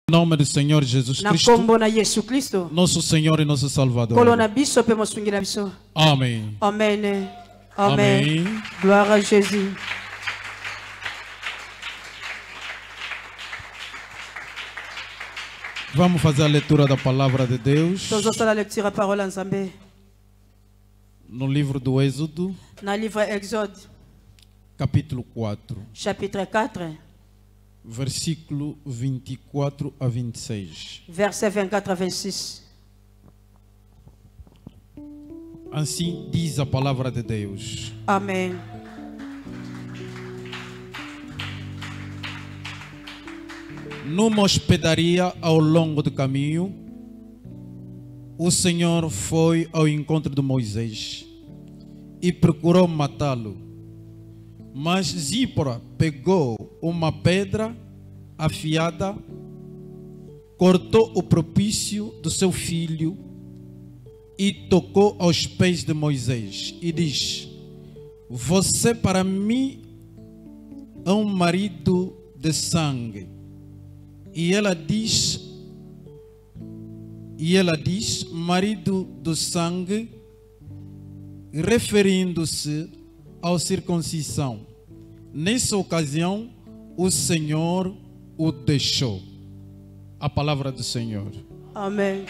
Em nome do Senhor Jesus Cristo, nosso Senhor e nosso Salvador. Amém. Amen. Amen. Amém. Gloire à Jésus. Vamos fazer a leitura da palavra de Deus no livro do Êxodo, Dans le livre Exode, capítulo 4, chapitre 4, versículo 24 a 26. verset 24 à 26. Assim diz a palavra de Deus. Amen. Numa hospedaria ao longo do caminho, o Senhor foi ao encontro de Moisés e procurou matá-lo. Mas Zípora pegou uma pedra afiada, cortou o propício do seu filho e tocou aos pés de Moisés e diz: você para mim é um marido de sangue. E ela diz, marido do sangue, referindo-se à circuncisão. Nessa ocasião, o Senhor o deixou. A palavra do Senhor. Amen.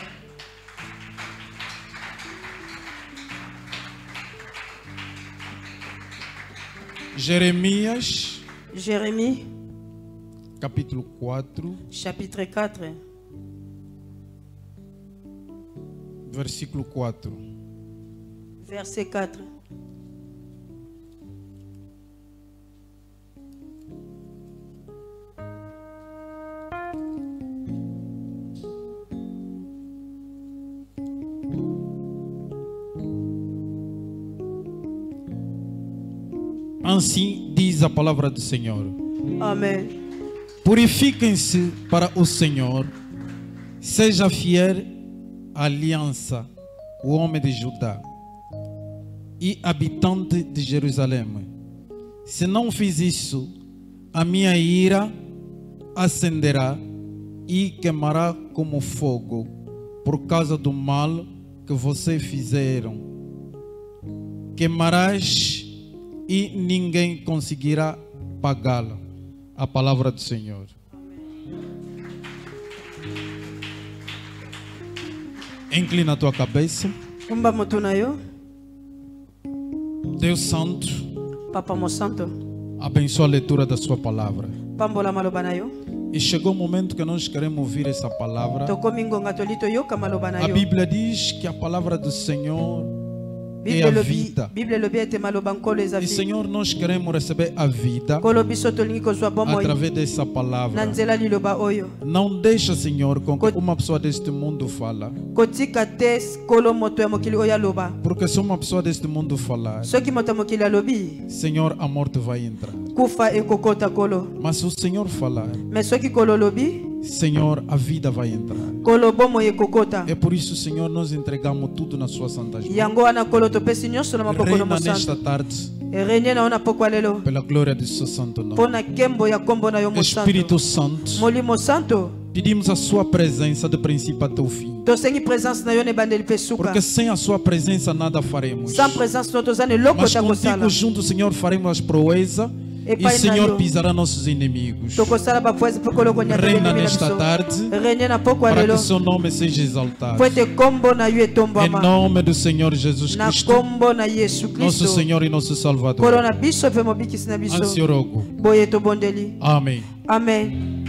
Jérémie, capítulo 4, chapitre 4, versículo 4. verset 4. Assim diz a palavra do Senhor. Amen. Purifiquem-se para o Senhor, seja fiel à aliança, o homem de Judá e habitante de Jerusalém. Se não fiz isso, a minha ira acenderá e queimará como fogo, por causa do mal que vocês fizeram. Queimarás e ninguém conseguirá pagá-la. A palavra do Senhor. Inclina a tua cabeça. Deus Santo, Papa mo santo, abençoa a leitura da sua palavra. pambola maloba na yo. E chegou o momento que nós queremos ouvir essa palavra. Tokomi ngonga tolito yoka maloba na A yo. Bíblia diz que a palavra do Senhor é a vida. Bible lobi ete maloba nkolo eza E vie. Senhor, nós queremos receber a vida Kolo biso tolingi kozwa bomoi através dessa na palavra. nzela liloba oyo. Não deixa, Senhor, com que uma pessoa deste mundo fala. Kotika te kolo moto ya mokili oyo aloba. Porque se uma pessoa deste mundo falar, Soki moto ya mokili alobi, Senhor, a morte vai entrar. kufa ekokota kolo. Mas se o Senhor falar, Mais soki kolo lobi, Senhor, a vida vai entrar. kolo bomoi ekokota. É por isso, Senhor, nós entregamos tudo nas suas santas mãos. Yango wana kolo topesi nyonso na maboko no Reina mosantu. nesta tarde, Renye na ona pokwa lelo. pela glória de seu santo nome. Pona kembo ya kombo na yo mosantu. Espírito Santo, Molimo santo, pedimos a sua presença do princípio até o fim. tosengi présence na yo ne bandeli pesuka. Porque sem a sua presença nada faremos. Sans présence no tozane loko Mas ta kosala. contigo junto, Senhor, faremos as proezas. E Epai na Senhor yo. pisará nossos inimigos. Tokosala bapoezi po koloko nyata Reina bemela nesta biso. tarde, Renye na pokwa para que lelo. o seu nome seja exaltado. Po ete kombo na yo Em etombama. nome do Senhor Jesus Na Cristo, kombo na Yesu nosso Kristo. Senhor e nosso Salvador. Kolo na biso pe mobikisi na biso. Ansiorogo. Boye tobondeli. Amém. Amen.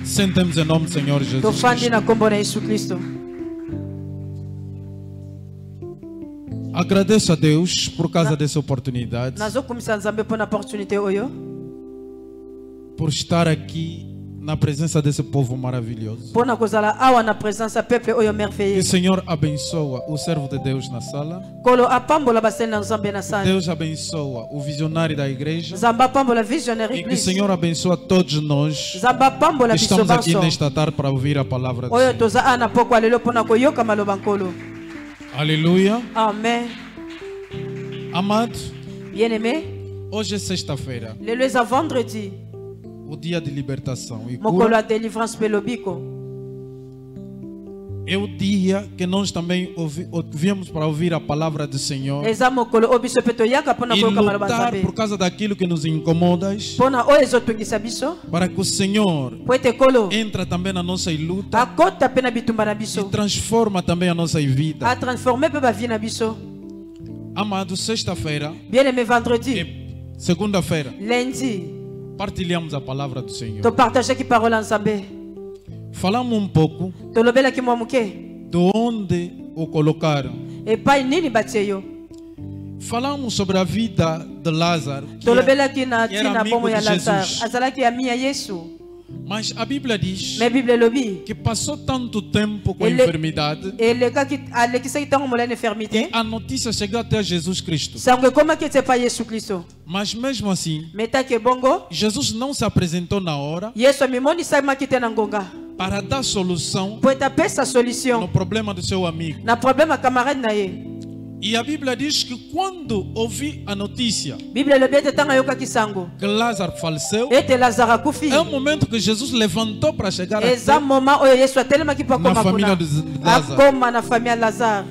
Sentemos em nome do Senhor Jesus Tofandi Cristo. na kombo na Yesu Kristo. Agradeço a Deus por causa dessa oportunidade, Nazokumisa Nzambe po na opportunité oyo. por estar aqui na presença desse povo maravilhoso. Pona kozala awa na présence ya peuple oyo Que o merveilleux. Senhor abençoa o servo de Deus na sala. Kolo apambola baseli na Nzambe na sala. Deus abençoa o visionário da igreja. Nzambe apambola visionnaire E que o église. Senhor abençoa todos nós Nzambe apambola que biso estamos aqui banso. nesta tarde para ouvir a palavra do Oyo Senhor. toza ana pokwa lelo pona koyoka maloba nkolo. Aleluia. Amen. Amado, Bien-aimé, hoje é sexta-feira, lelo eza vendredi. o dia de libertação e Mokolo cura. ya délivrance pe lobiko. é o dia que nós também viemos para ouvir a palavra do Senhor eza mokolo oyo biso mpe toyaka mpona e koyoka maloba lutar nzambe por causa daquilo que nos incomoda, mpona oyo ezotungisa biso para que o Senhor po ete kolo entre também na nossa luta akota mpe na bitumba na e biso transforma também a nossa vida. atransforme mpe bavie na biso. Amado, sexta-feira Bien aimé, vendredi, e segunda-feira lundi, partilhamos a palavra do Senhor. topartageaki parole ya nzambe, Falamos pouco tolobelaki mwa moke de onde o colocaram. epai nini batie yo. Falamos sobre a vida de Lázaro, Tolobelaki na que era ntina amigo bomo ya de lazare Jesus. azalaki ami ya yesu, Mas a Bíblia diz me bible elobi que passou tanto tempo com a Ele- enfermidade alekisaki ntango molai na que infirmité a notícia chegou até Jesus Cristo. sango ekomaki ete epai yesu kristo. Mas mesmo assim, Metaki ebongo Jesus não se apresentou na hora yesu amimonisaki te na ngonga para dar solução po ete apesa no solution problema do seu amigo. na problème ya camarade na ye. E a Bíblia diz que quando ouvi a notícia Bible elobi ete ntango ayokaki sango que Lázaro faleceu, ete lazare akufi, é o momento que Jesus levantou para chegar eza até. moment oyo yesu atelemaki mpo Na akoma família kuna de Lázaro. akoma na famille ya lazare.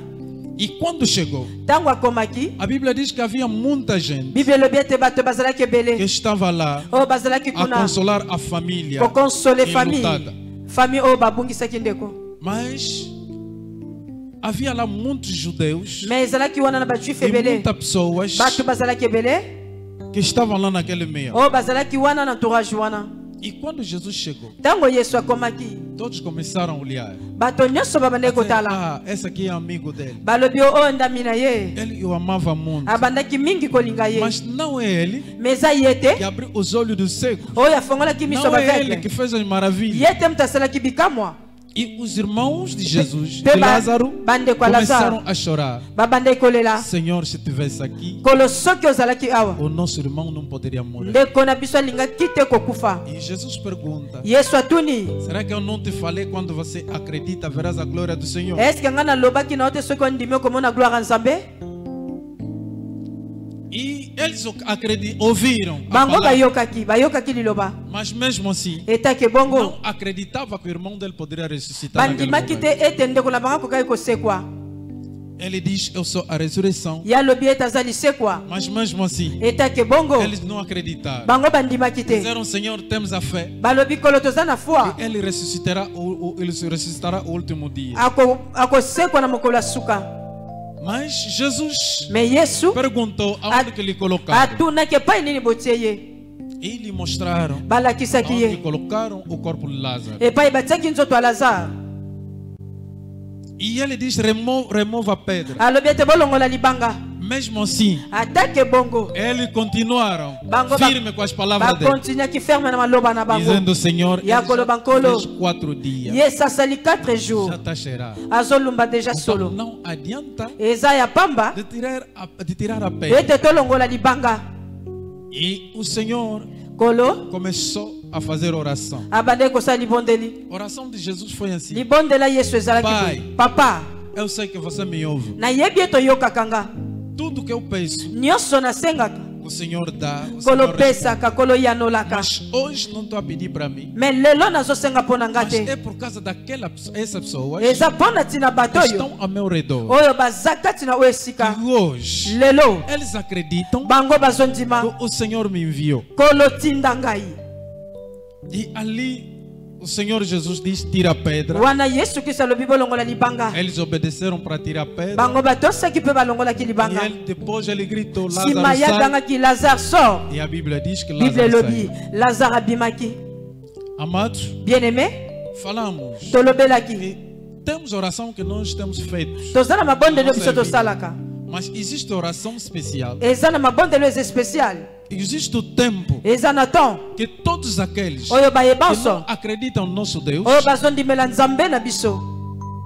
E quando chegou, Ntango akomaki a Bíblia diz que havia muita gente Bible elobi ete bato bazalaki que ebele estava lá oyo bazalaki a kuna consolar a família kokonsole enlutada. famille oyo babungisaki ndeko, Mas havia lá muitos judeus me ezalaki wana na bajuif e ebele muitas pessoas bato bazalaki ebele que estavam lá naquele meio. oyo bazalaki wana na entourage wana. E quando Jesus chegou, Ntango yesu akomaki todos começaram a olhar. bato nyonso babandaki kotala, Ah, esse aqui é amigo dele. balobi oyo ndami na ye Ele o amava muito. abandaki mingi kolinga ye, Mas não é ele me eza ye que te abriu os olhos dos cegos. oyo afongolaki miso Não é ele baveugle, que fez as maravilhas. ye te moto asalaki bikamwa. E os irmãos de Jesus, Pe de Lázaro, bandeko ya começaram lazare a chorar. babandaki kolela, Senhor, se tivesse aqui, kolo soki ozalaki awa o nosso irmão não poderia morrer. ndeko na biso alingaki te kokufa. E Jesus pergunta: Yesu atuni será que eu não te falei quando você acredita verás a glória do Senhor? eske ngai nalobaki na yo te soki ondimi okomona gloire ya nzambe. E eles ouviram a Bango palavra, bayokaki liloba mas mesmo assim etaki bongo não acreditava que o irmão dele poderia ressuscitar naquele bandimaki te momento. ete ndeko na bango akokaki kosekwa. Ele diz: eu sou a ressurreição. Ye alobi ete aza lisekwa Mas mesmo assim, etaki bongo eles não acreditaram. bango bandimaki te Disseram: Senhor, temos a fé. balobi kolo toza na foi Ele ressuscitará, ele se ressuscitará o último dia. akosekwa na mokolo ya suka. Mas Jesus Me yesu perguntou aonde que lhe colocaram. atunaki epai nini botie ye, E lhe mostraram balakisaki onde ye colocaram o corpo de Lázaro. epai batiaki nzoto ya lazare. E ele diz: remova a pedra. Alobi ete bolongola libanga, Mesmo assim, atake bongo eles continuaram Bango firme com as palavras dele, bakontinuaki ferme na maloba na bango. dizendo: Senhor, Ya ele koloba já nkolo. fez 4 dias, Yesu asali 4 já jours está cheirado. azolumba deja Então solo, não adianta eza ya pamba de tirar a pedra. ete tolongola libanga. E o Senhor Kolo começou a fazer oração. abandaki kosala libondeli, A oração de Jesus foi assim: libondela yesu ezalaki Pai. boye. Papa, eu sei que você me ouve. nayebi ete oyokaka nga, Tudo que eu peço, nyonso nasengaka o Senhor dá. O kolo Senhor responde. pesaka kolo yanolaka. Mas hoje não estou a pedir para mim. Me lelo nazosenga mpo na nga Mas é te, por causa essas pessoas eza mpo na ntina bato que oyo estão ao meu redor. oyo baza kati na oyo esika. E hoje Lelo eles acreditam bango bazondima que o Senhor me enviou. kolo tinda ngai. E ali o Senhor Jesus diz: tira a pedra. Wana yesu kristo alobi bolongola libanga, Eles obedeceram para tirar a pedra. bango batosaki mpe balongolaki E libanga. depois ele gritou: Nsima Lázaro, sai. yagangaki lazare sort. E a Bíblia diz que Bible Lázaro elobi saiu. lazare abimaki. Amados, Bien aimé, falamos. tolobelaki E temos oração que nós temos feito. toza na mabondelo biso tosalaka, Mas existe oração especial. eza na mabondelo eza especial, Existe o tempo eza na temps que todos aqueles oyo que bayebanso não acreditam no nosso Deus, oyo bazondimela nzambe na biso,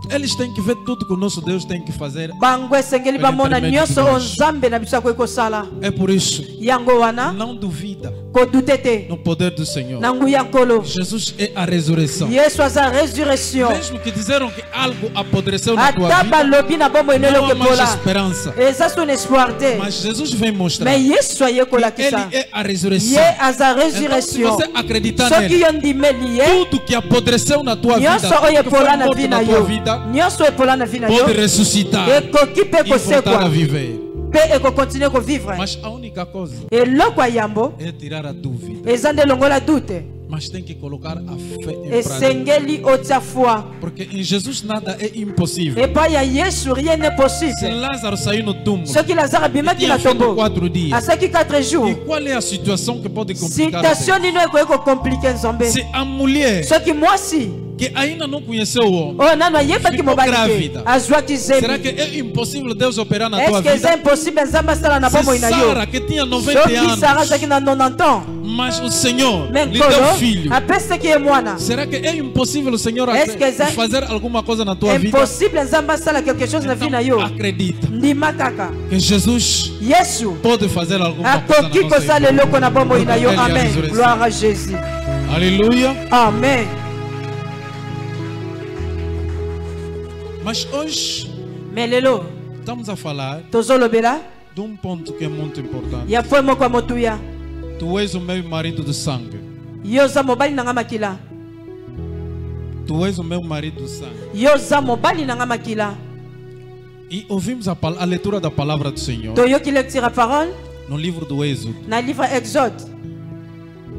eles têm que ver tudo que o nosso Deus tem que fazer. bango esengeli bamona nyonso oyo nzambe na biso akoki kosala. É por isso, Yango wana não duvida. kodutete no poder do Senhor. na nguvu ya nkolo. Jesus é a ressurreição. Yesu aza resurrection. Mesmo que disseram que algo apodreceu na tua Ata vida, balobi na bombo não há enelo mais kepola. esperança. Eza son espoir te. Mas Jesus vem mostrar Mais Yesu aye que kolakisa. Ele é a ressurreição. Ye aza Então, se resurrection. você acreditar Soki nele, yo ndimeli ye, tudo que apodreceu na tua vida, nyonso oyo que foi epola na morto vi na na tua yo, vida, nyonso epola na vi na yo, pode ressuscitar ekoki mpe e voltar a kosekwa viver. mpe ekokontinue kovivre. Mas a única coisa Eloko ya yambo é tirar a dúvida. eza nde longola dute. Mas tem que colocar a fé em prática. Esengeli otia foi. Porque em Jesus nada é impossível. Epai ya Yesu rien n'est Se possible. Lázaro saiu no túmulo, Soki Lazare abimaki tinha na feito tombo 4 dias. asaki 4 E jours, qual é a situação que pode complicar? situation nino ekoki kokomplike nzambe. Se a mulher Soki mwasi que ainda não conheceu o homem, oyo nano ayebaki ficou mobali te grávida, azwaki será zemi, que é impossível Deus operar na tua eske eza vida? impossible nzambe asala na bomoi Se na yo? Sara, que tinha 90 Soki Sara anos, azalaki na 90 ans mas o Senhor me lhe deu nkolo filho, apesaki ye mwana, será que é impossível o Senhor Est-ce que ça- fazer alguma coisa na tua vida? impossible nzambe asala quelque chose na vi na yo? Então, acredita Ndima kaka que Jesus Yesu pode fazer alguma coisa na akoki nossa kosala vida. eloko na bomoi na yo. Ele é a Amen. résurrection. Gloire à Jésus. Aleluia. Amen. Mas hoje Mais lelo estamos a falar tozolobela de um ponto que é muito importante. ya foi moko ya motuya. Tu és o meu marido de sangue. Yo za mobali na nga makila. Tu és o meu marido de sangue. Yo za mobali na nga makila. E ouvimos a leitura da palavra do Senhor Toyoki lecture a parole no livro do Êxodo, na livre Exode,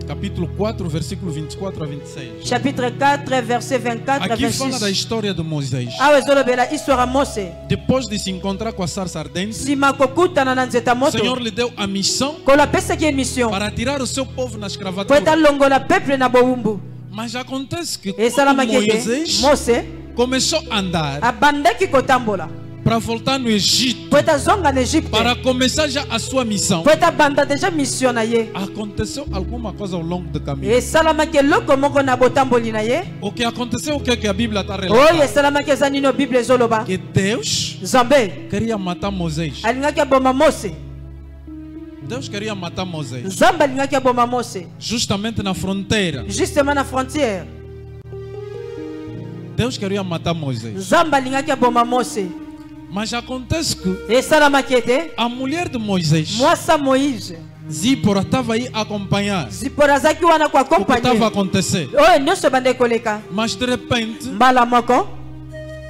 capítulo 4, versículo 24 a 26. chapitre 4, verset 24 à Aqui fala da 26. história de Moisés. Awa ezolobela histoire ya Mose. Depois de se encontrar com a sarça ardente, Nsima kokutana na nzeta o Senhor moto, lhe deu a missão kolo apesaki ye mission para tirar o seu povo na po escravatura. ete alongola peuple na bowumbu. Mas acontece que quando Esalamaki ete Moisés Mose começou a andar abandaki kotambola para voltar no Egito, po ete azonga na Egypte, para começar já a sua missão, po ete abanda deja mission na ye. aconteceu alguma coisa ao longo do caminho. Esalamaki eloko moko na botamboli na ye. O que aconteceu, o que, é que a Bíblia está Oyo relatando? esalamaki eza nino Bible ezoloba. Que Deus Nzambe queria matar Moisés. alingaki aboma Mose. Deus queria matar Moisés Nzambe alingaki aboma Mose justamente na fronteira. justement na frontière. Deus queria matar Moisés. Nzambe alingaki aboma Mose. Mas acontece que Esalamaki ete a mulher de Moisés, mwasa Moïse Zípora, estava aí a acompanhar Zipora azalaki wana o que estava a koakompanye acontecer. oyo nyonso ebanda koleka. Mas de repente, Mbala moko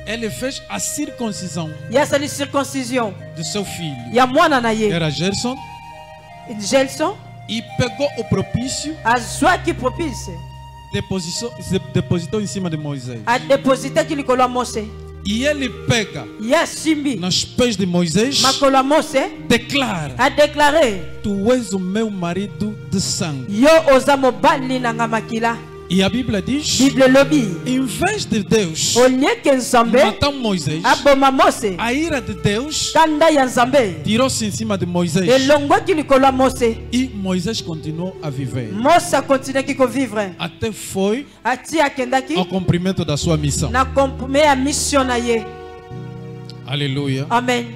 ele fez a circuncisão ye asali circoncision de seu filho. ya mwana na ye Era Gerson. Gelson, E pegou o propício, azwaki propice depositou em cima de Moisés. adepositaki likolo ya Mose. E ele pega Ye asimbi nos pés de Moisés, makolo ya Mose declara: adeklare Tu és o meu marido de sangue. yo oza mobali na nga makila. E a Bíblia diz: Bible lobi em vez de Deus olie ke Nzambe matar Moisés, aboma Mose, a ira de Deus kanda ya Nzambe tirou-se em cima de Moisés. elongwaki likolo ya Mose. E Moisés continuou a viver. Mose akontinuaki kovivre Até foi ati akendaki ao cumprimento da sua missão. na komprime ya mission na ye. Aleluia. Amen.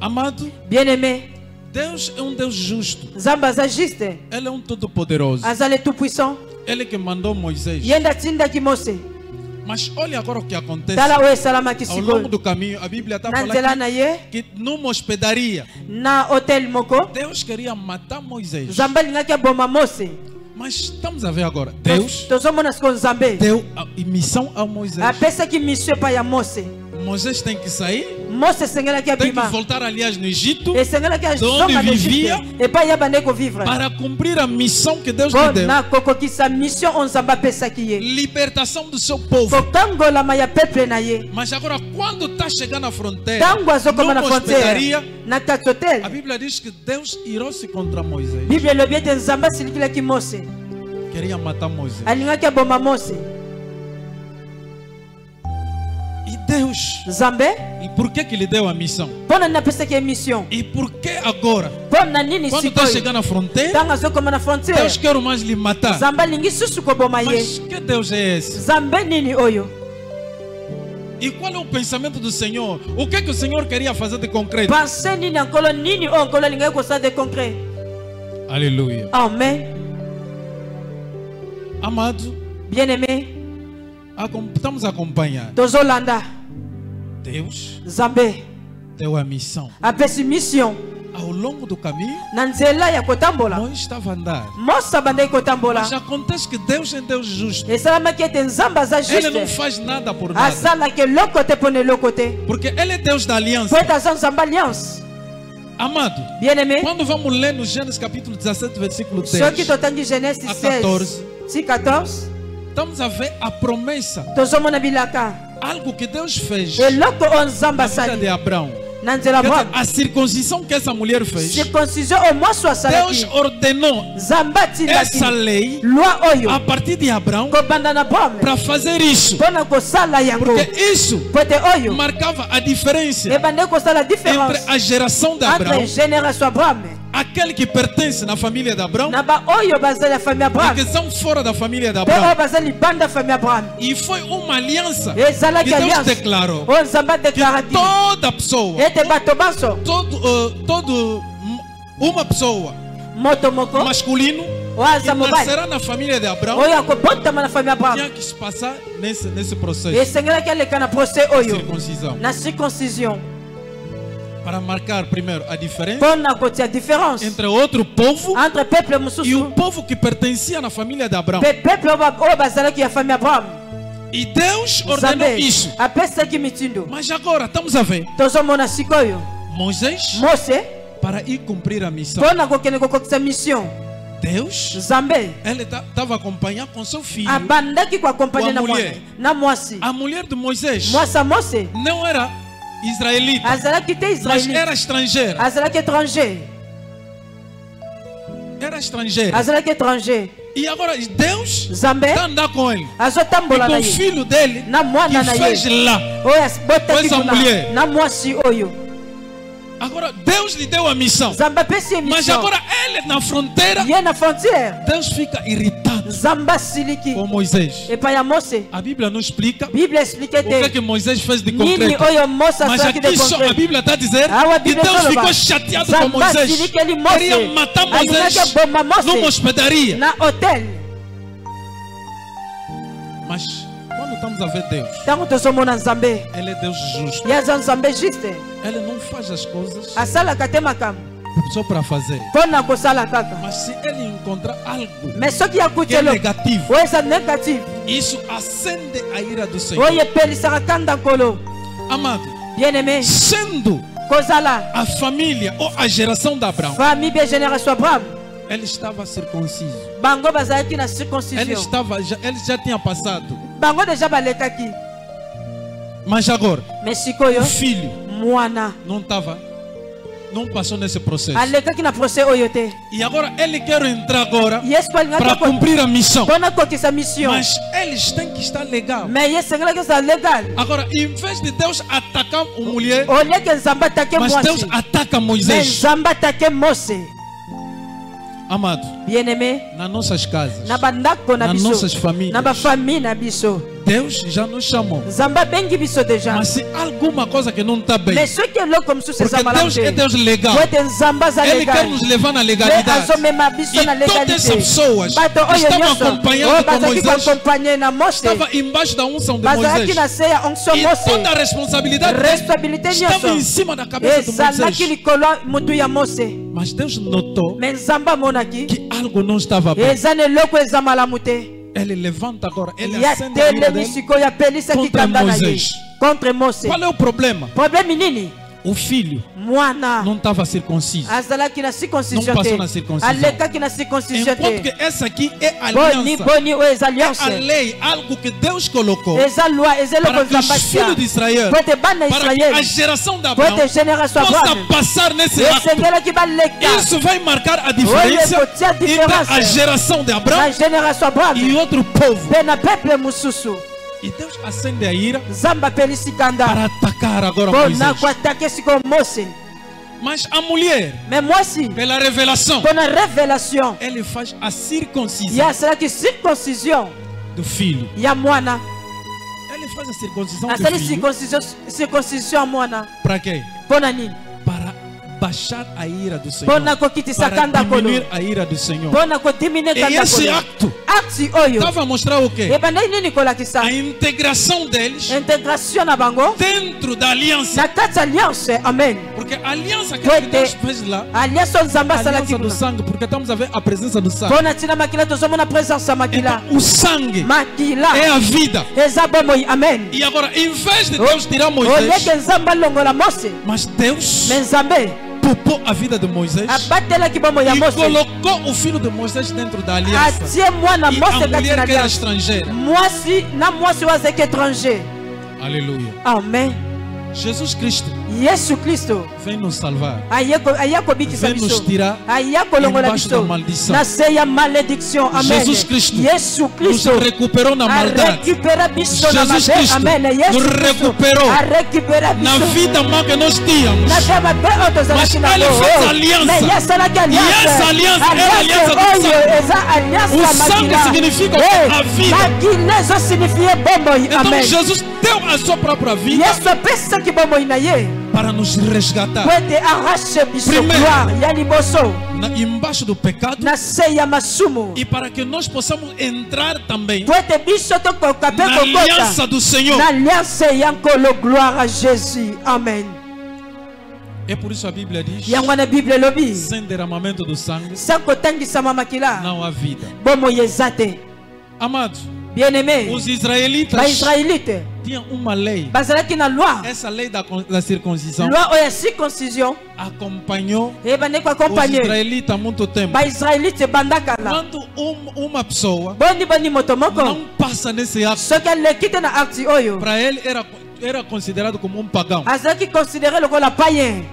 Amado, Bien-aimé, Deus é um Deus justo. Nzambe aza juste, Ele é um todo-poderoso. aza le tout puissant. Ele que mandou Moisés. Ye nde atindaki Mose. Mas olha agora o que acontece. Tala oyo esalamaki Ao longo sikoyo do caminho, a Bíblia está na falando nzela na ye que numa hospedaria, na hotel moko. Deus queria matar Moisés. Nzambe alingaki aboma Mose. Mas estamos a ver agora. Deus tozomona sikoyo Nzambe deu a missão a Moisés. apesaki mission epai ya Mose. Moisés tem que sair, Mose esengelaki tem que abima, voltar, aliás, no Egito, esengelaki onde azonga na vivia, Egypte epai ya bande kovivre para cumprir a missão que Deus lhe deu. mpona kokokisa mission oyo Nzambe apesaki ye Libertação do seu povo. kokangolama ya peuple na ye. Mas agora, quando está chegando na fronteira, Ntango azokoma na numa hospedaria, frontière na kati hotel, a Bíblia diz que Deus irou-se contra Moisés. Bible elobi ete Nzambe asilikilaki Mose, Queria matar Moisés. alingaki aboma Mose. E Deus, Nzambe e por que que lhe deu a missão? mpona nini apesaki ye mission, E por que agora, mpona nini quando está sikoyo chegando na fronteira, ntango azokoma na frontière Deus quer mais lhe matar? Nzambe alingi susu koboma ye. Mas que Deus é esse? Nzambe nini oyo? E qual é o pensamento do Senhor? O que que o Senhor queria fazer de concreto? Pense nini ya nkolo nini oyo nkolo alingaki kosala de concret? Aleluia. Amen. Amado, Bien-aimé, estamos a acompanhar. tozolanda Deus Nzambe deu a missão. apesi mission Ao longo do caminho, na nzela ya kotambola. Moisés estava a andar. Mose abandaki kotambola. Mas acontece que Deus é Deus justo. esalamaki ete nzambe aza Ele não juste faz nada por nada. asalaki eloko te mpo na eloko te Porque Ele é Deus da aliança. po ete aza nzambe alliance. Amado, Bien-aimé, quando vamos ler no Gênesis capítulo 17, versículo 10, soki totangi Genèse a 14, 16 ti 14 estamos a ver a promessa. tozomona bilaka Algo que Deus fez eloko oyo nzambe na vida de asali Abraão. na nzela Quer dizer, abrahamu. a circuncisão que essa mulher fez, circoncision oyo mwasi oyo Deus asalaki ordenou nzambe atindaki essa lei loi oyo a partir de Abraão kobanda na abrahamu para fazer isso. mpo na kosala yango Porque isso po ete oyo marcava a diferença ebandeki kosala entre différence a geração de Abraão, entre génération abrahamu aquele que pertence na família de Abraão, na baoyo bazali ya famille e abrahamu que são fora da família de mpe oyo Abraão. bazali libanda ya famille abrahamu. E foi uma aliança que ezalaki Deus alliance declarou oyo nzambe que adeklaraki toda pessoa, ete bato banso uma pessoa moto moko masculino oyo que aza mobali nascerá na família de Abraão oyo akobotama na famille tinha abrahamu que se passar nesse processo esengelaki aleka na procès de oyo circuncisão na circoncision para marcar primeiro a diferença mpo na kotia différence entre outro povo entre peuple e o mosusu povo que pertencia na família de Abraão. mpe peuple oyo bazalaki ya famille abrahamu. E Deus ordenou nzambe isso. apesaki mitindo Mas agora estamos a ver tozomona sikoyo Moisés mose para ir cumprir a missão. mpo na kokende kokokisa mission Deus, nzambe ele estava acompanhando com seu filho. abandaki koakompagne Wa na mwana mulher. na mwasi A mulher de Moisés mwasi ya mose não era israelita, azalaki te mas israélite era estrangeira. azalaki étranger Era estrangeira. azalaki étranger E agora Deus nzambe está andando com ele. E azotambola com na o ye filho dele na mwana que na fez ye lá. oyo abotaki Essa kuna mulher. na mwasi oyo Agora Deus lhe deu a missão. nzambe apesi ye Mas mission agora ele na fronteira, ye na frontière Deus fica irritado nzambe asiliki com Moisés. epai ya mose A Bíblia não explica bible explike o que é te que Moisés fez de nini concreto. oyo mose Mas asalaki de aqui só a concret Bíblia está a dizer awa que bible Deus ezoloba ficou chateado com nzambe Moisés. asilikeli mose Queria matar alingaki Moisés aboma numa mose hospedaria. na hotel. Mas quando estamos a ver Deus, ntango tozomona nzambe Ele é Deus justo. ye aza nzambe juste Ele não faz as coisas asalaka te makambo só para fazer. mpo na kosala kaka Mas se ele encontrar algo me soki akuti que é eloko negativo, oyo eza négative isso acende a ira do Senhor. oyo epelisaka kanda nkolo Amado, bien aimé sendo kozala a família ou a geração de Abraão, famille bien génération abraham ele estava circonciso. bango bazalaki na Ele circoncision ele já tinha passado. bango deja balekaki Mas agora, me sikoyo o filho mwana não passou nesse processo. alekaki na procès oyo te E agora ele quer entrar agora yesu para alingaki cumprir a missão. mpo na kokisa mission Mas eles têm que estar legal. me ye esengelaki ezala legal Agora, em vez de Deus atacar a mulher, olieke nzambe atake mas Deus mwasi ataca me Moisés. nzambe atake mose Amado, bien aimé nas nossas casas, na bandako na nas biso nossas famílias, na bafamille na biso Deus já nos chamou. nzambe abengi biso deja Mas se alguma coisa que não está bem, me soki eloko mosusu eza porque malamu Deus é te Deus legal, po ete nzambe aza Ele quer legal nos levar na ye legalidade. azomema biso E na todas legalité essas pessoas bato que oyo estavam nyonso acompanhando oyo com bazalaki Moisés koakompagne na mose estava embaixo da unção de bazalaki na Moisés. se ya onction E mose toda a responsabilidade dele responsabilité estava em nyonso cima da cabeça de ezalaki Moisés. likolo mutu ya mose Mas Deus notou me nzambe amonaki que algo não estava bem. eza na eloko eza malamu te Ele levanta agora, ele ya acende a ira telemi dele. sikoyo apelisaki Contra kanda na ye Moisés. contre mose Qual é o problema? problème nini O filho mwana não estava circonciso. azalaki na Não circoncision passou te na circuncisão. alekaki na circoncision Enquanto te que essa aqui é a boni aliança, boni oyo eza a alliance lei, algo que Deus colocou eza loi eza eloko para que nzambe os filhos de atia Israel, po ete bana para que a israele geração de po Abraão ete génération possa abraham passar nesse acto. esengelaki baleka Isso vai marcar a oyo diferença ekotia entre a différence geração de na Abraão génération abraham e outro povo. mpe na peuple mosusu E Deus acende a ira nzambe apelisi kanda para atacar agora mpo na Moisés. koatake sikoyo mose Mas a mulher, me mwasi pela revelação, mpo na révélation ele faz a ye circuncisão asalaki circoncision do filho. ya mwana Ele faz a circuncisão do asali filho. circoncision ya mwana Para quê? mpo na nini Para abaixar a ira do Senhor, mpona kokitisa para kanda kolo, diminuir a ira do Senhor. mpona kodimine E kanda esse kolo. acto Acte oyo estava a mostrar o quê? ebandaki nini kolakisa A integração deles intégration na bango dentro da aliança. na kati ya alliance. Amen. Porque a aliança que Foi Deus de- fez lá, alliance oyo nzambe a asalaki aliança do kuna sangue, porque estamos a ver a presença do sangue. mpona ntina makila tozomona présence ya makila. Então, o sangue Makila é a vida. eza bomoi. Amen. E agora, em vez de Deus tirar Moisés, olieke nzambe alongola Mose, mas Deus me nzambe poupou a vida de Moisés abatelaki bomoi ya e Mose, colocou o filho de Moisés dentro da aliança. atie mwana E Mose a kati na mulher que era alliance. estrangeira. Mwasi na mwasi oyo azalaki étranger. Aleluia. Amen. Jesus Cristo Yesu Kristo vem nos salvar. aya kobikisa Vem nos biso, tirar aya kolongola embaixo da biso maldição. na se ya malédiction. Amen. Jesus Cristo Yesu Nos Kristo recuperou na maldade. arekupera biso na Jesus mabe. Cristo Amen. nos Yesu Kristo recuperou arekupera na biso vida má que nós tínhamos. na vie mabe oyo tozalaki Mas ele fez aliança. mais ye asalaki E essa aliança era a aliança do oyo sangue. eza alliance O ya sangue makila. significa a vida. makila ezosignifie bomoi. Então Amen. Jesus deu a sua própria vida Yesu apesaki bomoi na ye para nos resgatar po ete arrache biso Primeiro. gloire ya liboso embaixo do pecado na se ya masumu, e para que nós possamos entrar também po ete biso tokoka mpe na aliança kokota do Senhor. na alliance ya nkolo. Gloire à Jésus. Amen. É por isso a Bíblia diz: yango wana bible elobi sem derramamento do sangue sa kotangisama makila não há vida. bomoi eza te. Amados, bien-aimé, os israelitas baisraélite tinham uma lei. bazalaki na loi, Essa lei da circuncisão loi oyo ya circoncision acompanhou ebandeki os koakompagne israelitas há muito tempo. baisraélite banda kala. Quando uma pessoa boni moto moko não passa nesse acto, soki aleki te na acte oyo para ele era considerado como um pagão. azalaki considéré lokola payen.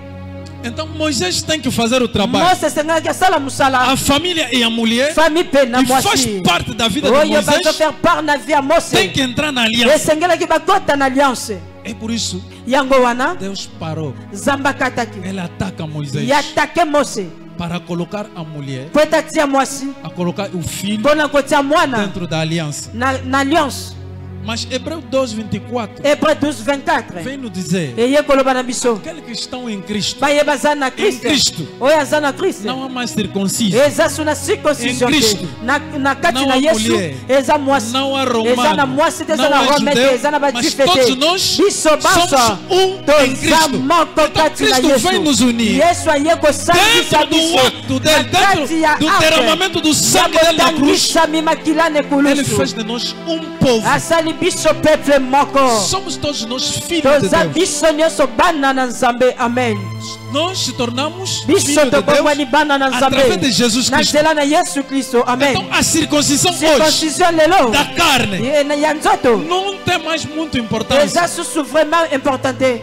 Então Moisés tem que fazer o trabalho. Mose esengaki asala mosala A família e a mulher famille mpe na que faz mwasi parte da vida de oyo Moisés bazofaire part na vie ya tem Mose que entrar na aliança. esengelaki bakota na alliance. É por isso yango wana Deus parou. nzambe akataki Ele ataca Moisés yatake Mose para colocar a mulher, po ete atia mwasi a colocar o filho mpona kotia mwana dentro da aliança. na alliance. Mas Hebreu 12:24 Hébreu 12:24 vem nos dizer: eye koloba na biso aqueles que estão em Cristo, baye baza na Cristo. Kristo oyo aza na Kristo não há mais circunciso, eza so na circoncision Em Cristo. te na kati Não na há Yesu mulher. eza mwasi não há eza na romano, mwasi te eza não na há rome te judeu, eza na mas badife todos te nós biso banso somos em toza Cristo. moko Então kati na Cristo vem nos Yesu. unir Yesu aye kosangisa dentro do biso acto dele, na kati ya dentro do acte derramamento do ya sangue dele na cruz. kotangisami makila Ele nekulusu fez de nós um povo. asali biso peuple moko Somos todos nós filhos de toza Deus. biso nyonso bana na Nzambe. Amen. Nós se tornamos biso filhos de tobongwani Deus bana na através de Nzambe Jesus na Cristo. nzela na Yesu Kristo. Amen. Então a circuncisão hoje circoncision lelo da carne ya nzoto não tem mais muita importância. eza susu vraiment importante,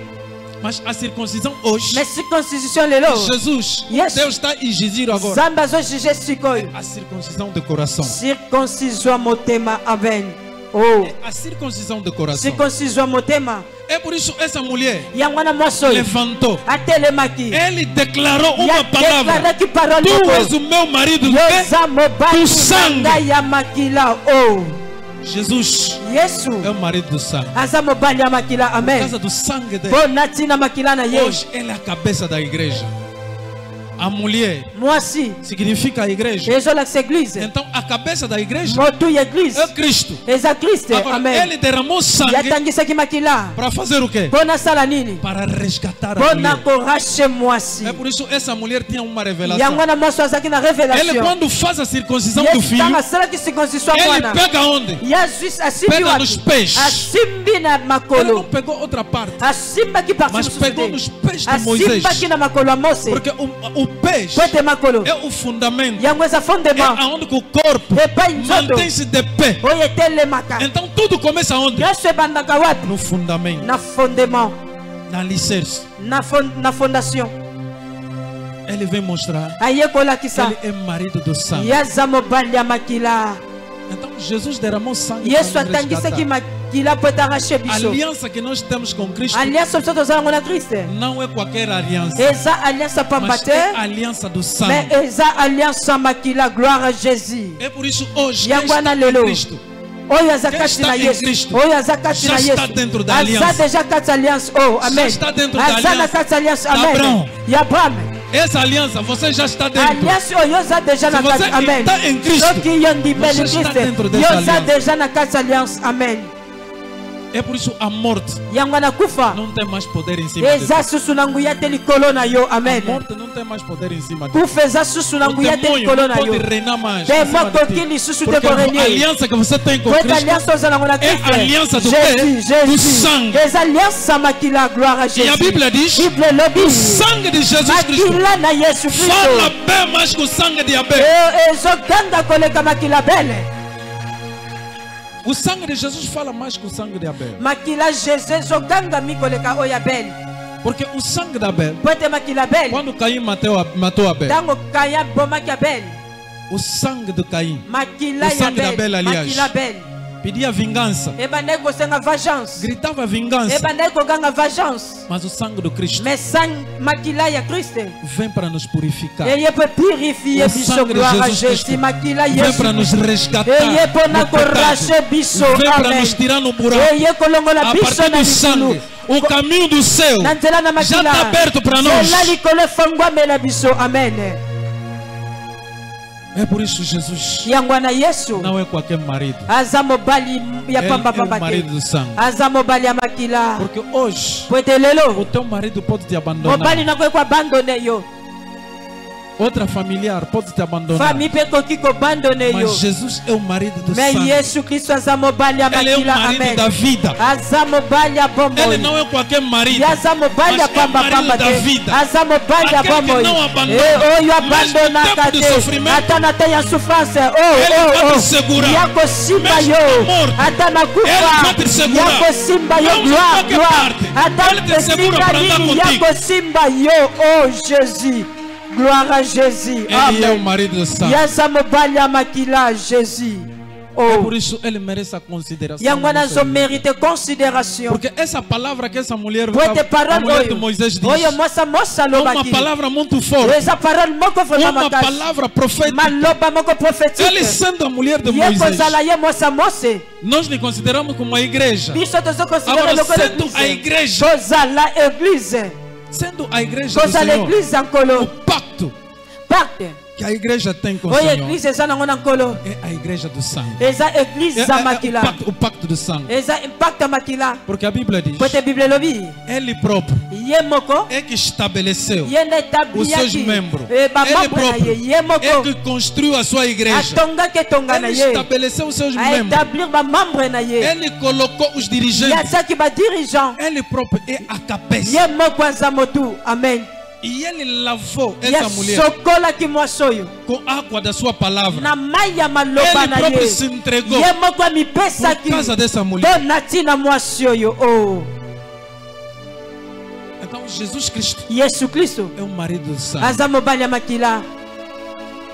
Mas a circuncisão hoje, mais circoncision lelo Jesus, Yes. Deus está a exigir agora Nzambe azojuge sikoyo a circuncisão de coração. circoncision ya motema. Amen. Oh, A circuncisão de coração. circoncision ya motema. É por isso essa mulher yango wana mwasi oyo levantou. atelemaki Ele declarou uma palavra: yadeklaraki parole Tu és moko o meu marido. yo eza mobali do sangue. na ngai ya makila. Oh, Jesus Yesu é o marido do sangue. aza mobali ya makila. Por Amen. causa do sangue dele. mpo na ntina makila na ye. Hoje ele é a cabeça da igreja. A mulher mwasi significa a igreja. ezolakisa eglize, Então a cabeça da igreja motu ya eglize é Cristo. eza Kristo. Agora Amen. ele derramou sangue yatangisaki makila para fazer o quê? mpo nasala nini? Para resgatar a mpo na mulher. korashe mwasi. É por isso essa mulher tinha uma yango revelação. wana mwasi azalaki na Ele révélation. quando faz a circuncisão do yesu filho, ntango asalaki circoncision ya ele mwana pega onde? asimbi Pega nos wapi? pés. asimbi na Ele não makolo, pegou outra parte, asimbaki parti mas mosusu pegou te. nos pés de Moisés. asimbaki na makolo ya Mose Porque o pés po ete makolo é o fundamento. yango eza É fondement aonde que o corpo epai nzoto mantém-se de pé. oyo etelemaka. Então tudo começa onde? nyonso ebandaka wapi? No fundamento, na fondement, na alicerce. na fondation. Ele vem mostrar aye kolakisa ele é marido do sangue. ye aza mobali ya makila. Então Jesus derramou sangue yesu para nos atangisaki resgatar. makila po ete arrache A biso. aliança que nós temos com Cristo alliance biso tozala yango na Kristo não é qualquer aliança, eza alliance pamba mas te, é a aliança do mais sangue. eza alliance ya makila. Gloire à Jésus. É por isso hoje Yango quem está wana em lelo Cristo oyo aza Quem kati está na em Yesu, Cristo oyo aza kati já na está Yesu dentro da aza aliança. deja kati ya alliance. Oh, amen. está dentro da aza na aliança kati ya alliance. d'Abraham. Amen. ya Abraham Essa aliança você já está dentro. Aliança oyo za déjà na Se você kati. Amen. está em Cristo, Soki yo ndimeli você está Kristo. dentro dessa Yo za aliança. déjà na kati alliance. Amen. É por isso a morte Yango na kufa. não tem mais poder em cima de Eza susu na nguya te likolo na yo. Amen. A morte não tem mais poder em cima de Kufa eza susu na O nguya te demônio likolo não na yo. pode reinar mais em Demo cima de koki ti. lisusu te Porque a korenie. aliança que você tem com Poeta Cristo aliança oza nango na é Kristo. a aliança do quê? Jésus, Do Jésus. sangue. Eza aliança makila, gloire a E Jésus. a Bíblia diz: Bible o lobi. sangue de Jesus Cristo Makila na Yesu fala Kristo. bem mais que o sangue de Abel. Ezoganga koleka makila bele. O sangue de Jesus fala mais que o sangue de Abel. Makila Jesus ezoganga mi koleka oya bele. Porque o sangue de Abel, Poete makila bele. quando Caim matou Abel, Tango kaya bomaki abele. o sangue de Caim Makila O ya sangue da Abel, bele. aliás. Makila bele. pedia vingança, Ebandai kosenga vengeance. gritava vingança. Ebandai koganga vengeance. Mas o sangue do Cristo Mais sang makila ya Kristo. vem para nos purificar, Eye peut purifier O biso, sangue de gloire a Jesus Jésus. Cristo Makila vem Yesu. para nos resgatar Eye pona do pecado, korashe biso. vem para Amen. nos tirar no buraco. Eye kolongola A biso partir na do mikulu. sangue, o caminho do céu Na nzela na já makila. está aberto para nós. Nzela likolo efangwamela biso. Amen. É por isso Jesus Yangwana Yesu. não é qualquer marido, Aza mobali ya ele pamba é o pamba marido te. do sangue. Aza mobali ya makila. Porque hoje Poete o lelo. teu marido pode te abandonar, Mobali na kwe kwa abandone yo. outra familiar pode te abandonar, Famille pe koki ko abandone yo. mas Jesus é o marido do Mais sangue. Yesu Kristo aza mobali ya Ele é o makila. marido Amen. da vida. Aza mobali ya bombo. Ele não é qualquer marido, Yaza mobali ya mas é o pamba marido pamba da te. vida. Aza mobali ya Aquele que bombo. não abandona. Oyo abandona Mesmo no tempo de kate. sofrimento, Ata na te ya souffrance. Ele vai te segurar. Yako simba Mesmo yo. na morte, Ata na Ele kufa. vai te segurar. Yako simba yo. Não de Gloire, qualquer gloire. parte. Ata Ele te segura simba para andar nini. contigo. Yako simba yo. Oh Jésus. Gloire à Jésus. Ele é o Amen. marido do sangue. Yaza mobali ya makila. Jésus. É Oh. por isso ele merece a consideração. Yangwana da nossa zo vida. mérite considération. Porque essa palavra que essa mulher, Poete a parole mulher de oyo. Moisés diz, Oyo mosa é uma lobaki. palavra muito forte, Eza parole moko vraiment uma makasi. palavra profética. Maloba moko Ele prophétique. sendo a mulher de Ye Moisés, kozala ye mosa mose. nós lhe consideramos como uma igreja. Biso tozo considérer Agora, lokola sendo a église. igreja, Kozala église. sendo a igreja do Kozala Senhor, église o ankolo. pacto Pacte. que a igreja tem com o Oyo Senhor église eza nango nankolo. é a igreja do sangue. Eza église za makila. O pacto do sangue. Eza impact ya makila. Porque a Bíblia diz, Pote Bible lobi. Ele próprio Ye moko. é que estabeleceu Ye nda os seus etabliaki. membros. Ba Ele membre na ye. próprio Ye é moko. que construiu a sua igreja. Atonga ke tonga na Ele ye. estabeleceu os seus A membros. établir ba membre na ye. Ele colocou os dirigentes. Yazaki ba dirigeant. Ele próprio é a cabeça. Ye moko aza motu. Amen. E ele lavou Ye essa mulher sokolaki mwasi oyo. com água da sua palavra. Na mai ya maloba Ele na próprio ye. se entregou Ye moko por amipesaki. causa dessa mulher. Mpo na ntina mwasi oyo. Oh. Então Jesus Cristo Yesu Kristo é o marido do sangue. aza mobali ya makila.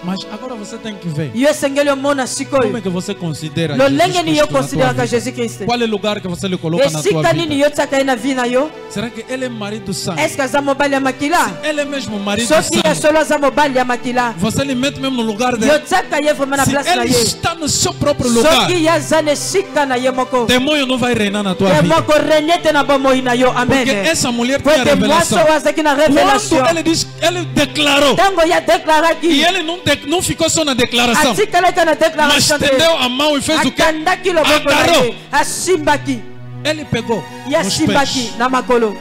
Mas agora você tem que ver Yo esengeli omona como é sikoyo. que você considera Lolenge Jesus ni yo Cristo na tua consideraka vida. Jésus Christ. Qual é o lugar que você lhe coloca na tua Esika nini vida? yo tiaka ye na vi na yo? Será que ele é marido do sangue? Est-ce que aza mobali ya makila? Ele é mesmo marido do Soki ya sangue. solo aza mobali ya makila. Você lhe mete mesmo no lugar Yo dele. tiaka ye vraiment na Se place na ele ye. está no seu próprio lugar, Soki ye aza na esika na ye moko. demônio não vai reinar na tua Ye vida. moko renye te na bomoi na yo. Porque Amen. essa mulher tem a Pote mwaso revelação. azaki na révélation. Quando ele diz, ele declarou. Tango ya E deklaraki. ele não ficou só na declaração, Atikalaki na mas déclaration te. estendeu a mão e fez o quê? Akandaki loboko na Agarrou. ye. Asimbaki. Ele pegou Ye nos asimbaki pés. na makolo.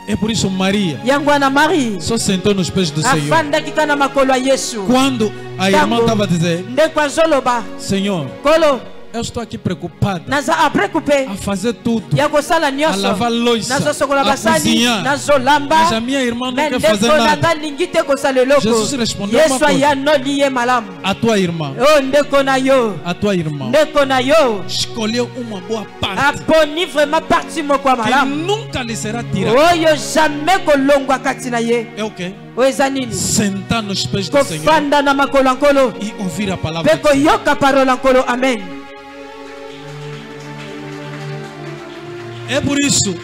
É por isso Maria Yango na Marie. só sentou nos pés do Senhor. Afandaki kana makolo ya Yesu. Quando a irmã Tango. estava a dizer, Ndeko azoloba. Senhor, Kolo. eu estou aqui preocupada Naza apreocupe. a fazer tudo, Ya kosala a nyonso. lavar louça, Nazosokola a basani. cozinhar, Nazolamba. mas a minha irmã não Mais quer fazer ndeko nada. nanga lingi te kosala eloko. Jesus respondeu uma Yesu coisa. ayanoli ye malamu. A tua irmã, Oh ndeko na yo. a tua irmã Ndeko na yo. escolheu uma boa parte Aponi vraiment parti moko ya que malamu. nunca lhe será tirada. Oyo jamais kolongwa kati na ye. É o quê? Oyo eza nini? Sentar nos pés do Senhor Kofanda na makolo ya nkolo. e ouvir a palavra. Mpe koyoka parole ya nkolo. Amen. É por isso,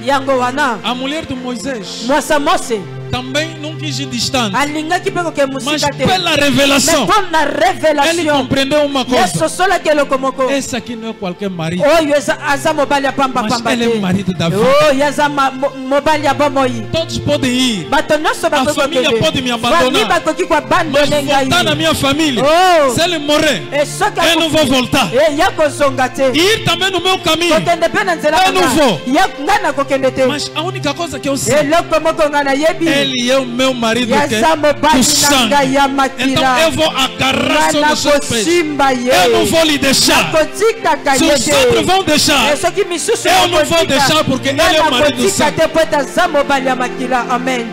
Yango wana. a mulher de Moisés, Mwasa mose. também não quis ir distante. alingaki pe koke Mas musika te. pela revelação, Mais pour la ele révélation, compreendeu uma coisa. yeso sola ke lokomoko. Esse aqui não é qualquer marido, Oyo aza mobali ya pamba mas pamba ele é o te. marido da vida. Oh, yaza mobali ya bomoi. Todos podem ir. Bato nyonso A bakoki família kokende. pode me Famille abandonar, bakoki mas koabandone voltar na ngai. minha família. Oh. Se ele morrer, E soki eu não vou voltar. ya kozonga te. Ir também no meu caminho. Kokende pe na nzela Eu não nanga. vou. Ngai nakokende te. Mas a única coisa que eu sei, Eloko moko ngai nayebi. ele é o meu marido que Yaza é mobali do na sangue. ngai ya Então makila. eu vou agarrar Ngai só nos seus pés. nakosimba ye. Eu não vou lhe deixar. Nakotikaka Se ye os outros te. vão deixar, Soki misusu eu não vou nakotika, deixar porque ele ngai é o marido do nakotika sangue. te po ete aza mobali ya makila. Amen.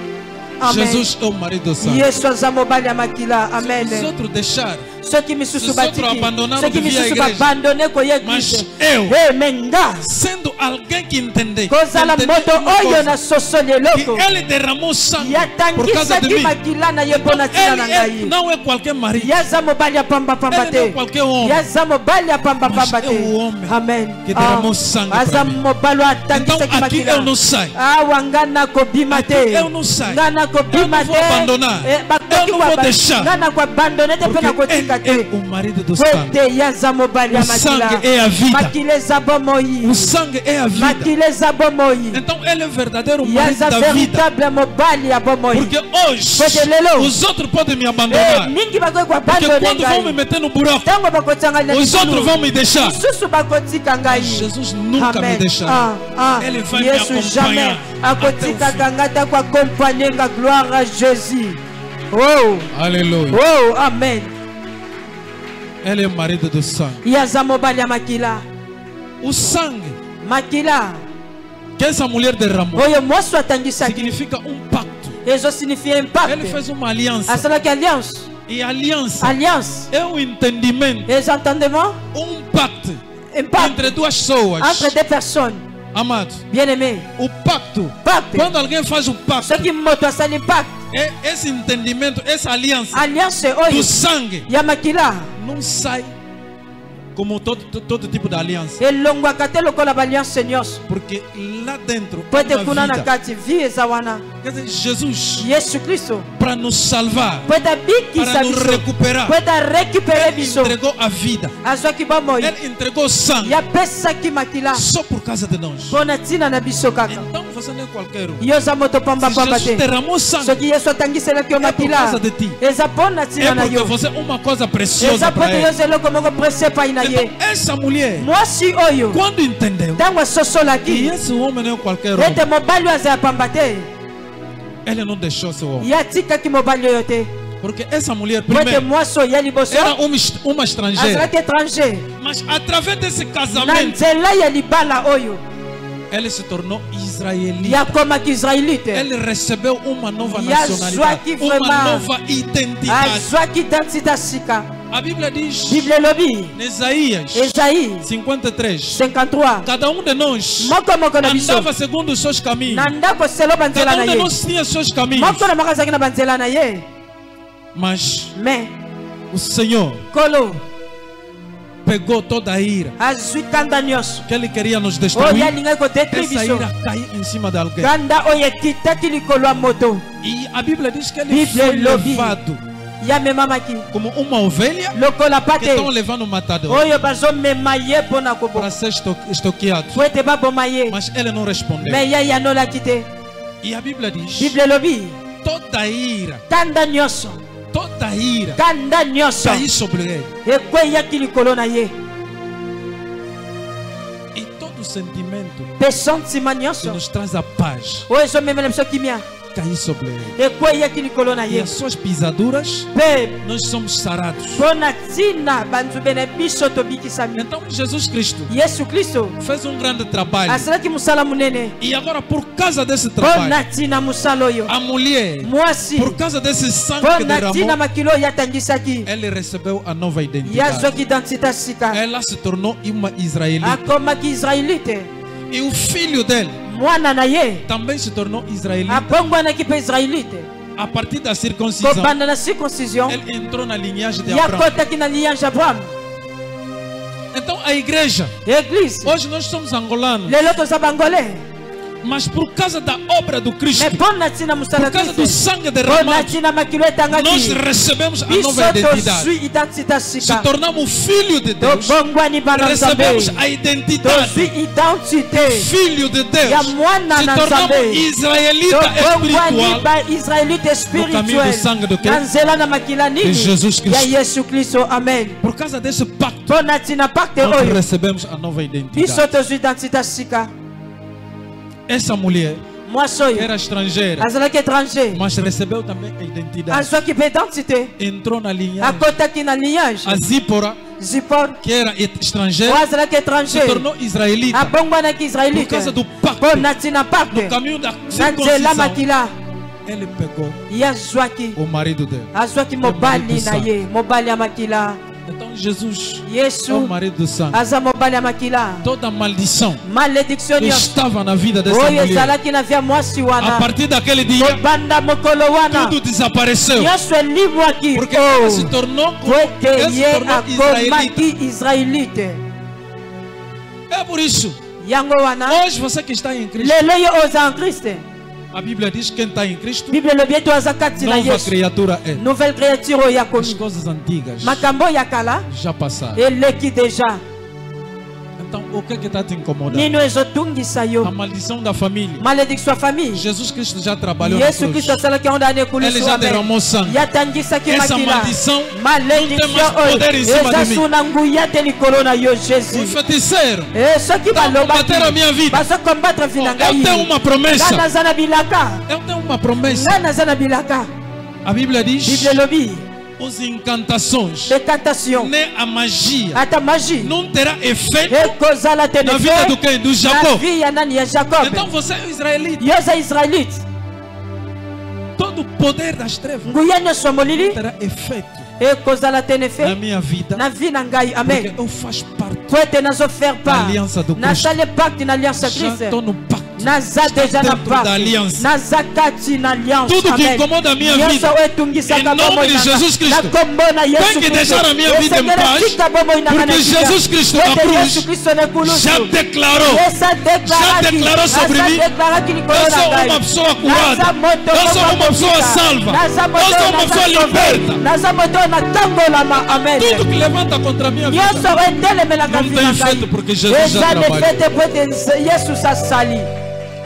Amen. Jesus é o marido do sangue. Yesu aza mobali ya makila. Se Amen. os outros deixarem, Soki misusu Se os outros batiki, abandonaram soki de vir à misusu igreja. babandone koya mas eglise. eu, Menga sendo alguém que entender, kozala entender moto uma oyo coisa, na sosoli que eloko ele derramou sangue por causa de yatangisaki mim. makila na ye mpo na ntina na Ele ngai. não é qualquer marido, Yaza mobali ya pambapamba ele não é te. qualquer homem. Yaza mobali ya pambapamba Mas é te. o homem Amen. que derramou sangue Aza pra mim. mobali oyo Então atangisaki aqui makila. eu não saio. Awa nga nakobima Aqui te. eu não saio. Nga Eu nakobima não vou te. abandonar. Bakoki Eu não vou deixar. nga nakoabandone te mpe Porque nakotika ele é te. o marido do sangue. Kwete yaza mobali ya O sangue makila. é a vida. Makila eza bomoi. O sangue é a vida. Makila eza bomoi. Então ele é o verdadeiro marido Yaza da vida. véritable mobali ya bomoi. Porque hoje Porque lelo. os outros podem me abandonar. Mingi bakoki Porque koabandone quando vão me ngai. meter no buraco, Ntango bakotianga ngai na os outros vão me deixar. misusu bakotika ngai. Jesus nunca me Amen. deixará. Ele vai me Yesu jamais acompanhar até o akotikaka fim. ngai ta koaccompagne nga. Gloire à Jésus. Oh, Aleluia. oh, amen. Ele é o marido do sangue. Yaza mobali ya makila. O sangue Makila que essa mulher derramou oyo mwasi atangisaki significa um pacto. ezo signifie Ele impacte. fez uma aliança. Asalaki alliance. E aliança Alliance. é um entendimento, Les entendements. um pacto Impact entre duas pessoas. entre deux personnes. Amado, Bien-aimé. o pacto, Pacte. quando alguém faz um pacto, Soki moto asali pacte. é esse entendimento, essa aliança Alliance do oyo sangue ya makila não sai como todo tipo de aliança. elongwaka te lokola baalliance nyonso. Porque lá dentro Po há ete kuna uma na vida. kati vie eza wana. Quer dizer, Jesus, Yesu Kristo para nos salvar, po ete abikisa para nos biso, recuperar, po ete arécupere Ele biso. entregou a vida. Azwaki bomoi, Ele entregou sangue yapesaki makila só por causa de nós. mpo na ntina na biso kaka. Então você não é qualquer um. Yo oza moto Se pambapamba Jesus te. derramou sangue, Soki Yesu atangiselaki yo é por makila causa de ti. eza mpo na É ntina na porque yo. você é uma coisa preciosa Eza mpo para te yo ele. eza eloko moko prese epai na ye. Então, essa mulher, Mwasi oyo quando entendeu ntango que asosolaki esse homem não é qualquer homem, ete mobali oyo aza ya pamba te, ele não deixou seu homem. ye atikaki mobali oyo te. Porque essa mulher, Po ete primeiro, mwasi oyo ya liboso era uma estrangeira. azalaki étranger. Mas através desse Na casamento, nzela ya libala oyo ele se tornou israelita. yakomaki israélite. Ele recebeu uma nova E azwaki nacionalidade, uma vraiment nova identidade. azwaki identité ya sika. A Bíblia diz, Bible elobi em Isaías Esaïe 53, 53 cada um de nós moko moko na biso andava segundo os seus caminhos. na ndako selo banzela Cada na um de ye, nós tinha seus caminhos. moko na moko azalaki na banzela na ye. Mas Mais o Senhor kolo pegou toda a ira azwi kanda nyonso que ele queria nos oyo destruir. alingaki kodetruire Essa biso, ira caiu em cima de alguém. kanda oyo ekitaki likolo ya moto E a Bíblia diz que ele Bíblia foi elobi. levado yamemamaki como uma ovelha lokola que pate estão levando o matador oyo bazomema ye mpo na para koboma ser estoqueado. po ete baboma ye. Mas ele não respondeu. Me ye yanolaki te. E a Bíblia diz: Bible elobi toda a ira, kanda nyonso toda a ira kanda nyonso caiu sobre ele. ekweyaki likolo na ye, E todo sentimento mpe sentima que nyonso nos traz a paz oyo ezomemela biso kimia caiu sobre ele. ekweyaki likolo na E ye, as suas pisaduras, mpe nós somos sarados. mpo na ntina banzube na biso tobikisami. Então Jesus Cristo Yesu Kristo fez um grande trabalho. asalaki mosala monene E agora, por causa desse mpo na trabalho, ntina mosala oyo, a mulher, mwasi por causa desse sangue mpo que na ntina derramou, makilo oyo atangisaki ele recebeu a nova ye identidade. azwaki identité sika, Ela se tornou uma israelita. akomaki israélite. E o filho dele Mwana na ye também se tornou israelita. abongwanaki mpe israélite A partir da circuncisão, kobanda na circoncision ele entrou na linhagem de Abraão. yakotaki na liange Abraham. Então a igreja, Église hoje nós somos angolanos, lelo toza bangolais, Mas por causa da obra do Cristo, Mais bon natina musala por causa do Kristo. sangue Bon derramado, natina makilo etangaki. nós recebemos a nova Biso identidade. tozwi identité Se sika. tornamos filho de Deus, Tobongwani bana recebemos Nzambe. a identidade. Tozwi identité. Filho de Deus, Ya mwana se na tornamos Nzambe. israelita Tobongwani espiritual ba Israélite caminho do sangue do quê? spirituel. Na nzela na makila de nini? Jesus Ya Cristo. Yesu Kristo. Amen. Por causa desse pacto, Bon natina pacte nós oyo. recebemos a nova Biso identidade. tozwi identité sika. Essa mulher Mwasi oyo era estrangeira, azalaki étranger. mas recebeu também a identidade. Azwaki mpe identité. Entrou na linhagem. Akotaki na lignage. A Zípora, Zippor. que era estrangeira, Oyo azalaki se étranger. tornou israelita. Abongwanaki Por Israélite. causa do pacto, Mpo natina no pacte. caminho da Na nzela circuncisão, makila. ele pegou Ye azwaki. o marido dele. Azwaki mobali na ye. Mobali ya makila. Então Jesus é o Yesu marido do sangue. aza mobali ya makila. Toda maldição Malédiction que nyonso estava na vida dessa oyo mulher, ezalaki na via mwasi a wana. partir daquele dia, Kobanda mokolo wana. tudo desapareceu. Nyonso elimwaki. Porque ela se tornou, Po ete ela se ye tornou israelita. akomaki Israélite. É por isso, Yango wana. hoje você que está em Cristo, Lelo yo oza en Christ. a Bíblia diz que quem está em Cristo, Bible lobi ete aza kati na nova Yesu. criatura é. Nouvelle créature oyo As akomi. coisas antigas Makambo ya kala já passaram. eleki deja. Então, o que está te incomodando? Nino ezotungisa A yo. maldição da família. Malédiction ya famille. Jesus Cristo já trabalhou na Yesu cruz. Kristo asalaki yango ndani Ele ekulusu já amen. derramou sangue. Yatangisaki Essa makila. maldição Malédiction não tem mais poder em cima oyo de mim. eza suna nguya te likolo na yo O Jésus. feiticeiro Soki combater a minha vida. bazokombatre vi na Eu tenho ngai. uma promessa. Nga naza na bilaka. Eu tenho uma promessa. Nga naza na bilaka. A Bíblia diz: Bible lobi os encantações, decantation nem a magia, ata magie não terá efeito ekozala te na vida do quem? Do na Jacó. vie ya nani ya Jacob. Então você é israelita. Yo eza Israélite. Todo o poder das trevas Nguya nyonso ya molili terá efeito ekozala te na na efe minha vida, na vie na ngai. porque Amen. eu faço parte. Po ete nazofaire Da part aliança do Cristo. nasali pacte na aliança ya Já Kristo. estou no pacto. Naza deja na dentro da pacte. aliança. Naza kati na aliança. Tudo que Amen. incomoda a minha Nyonso vida, oyo etungisaka em nome bomoi de na nga. Jesus Cristo, Na kombo na tem Yesu que Kristo. deixar a minha vida em Esengeli paz, tika bomoi na nga na porque tika. Jesus Cristo Po na ete cruz Yesu Kristo na ekulusu. já declarou. Esa Já declarou sobre mim. Eu sou uma pessoa curada. Eu sou uma pessoa salva. Eu sou uma pessoa liberta. Tudo que levanta contra a minha vida não tem efeito, porque Jesus já trabalhou.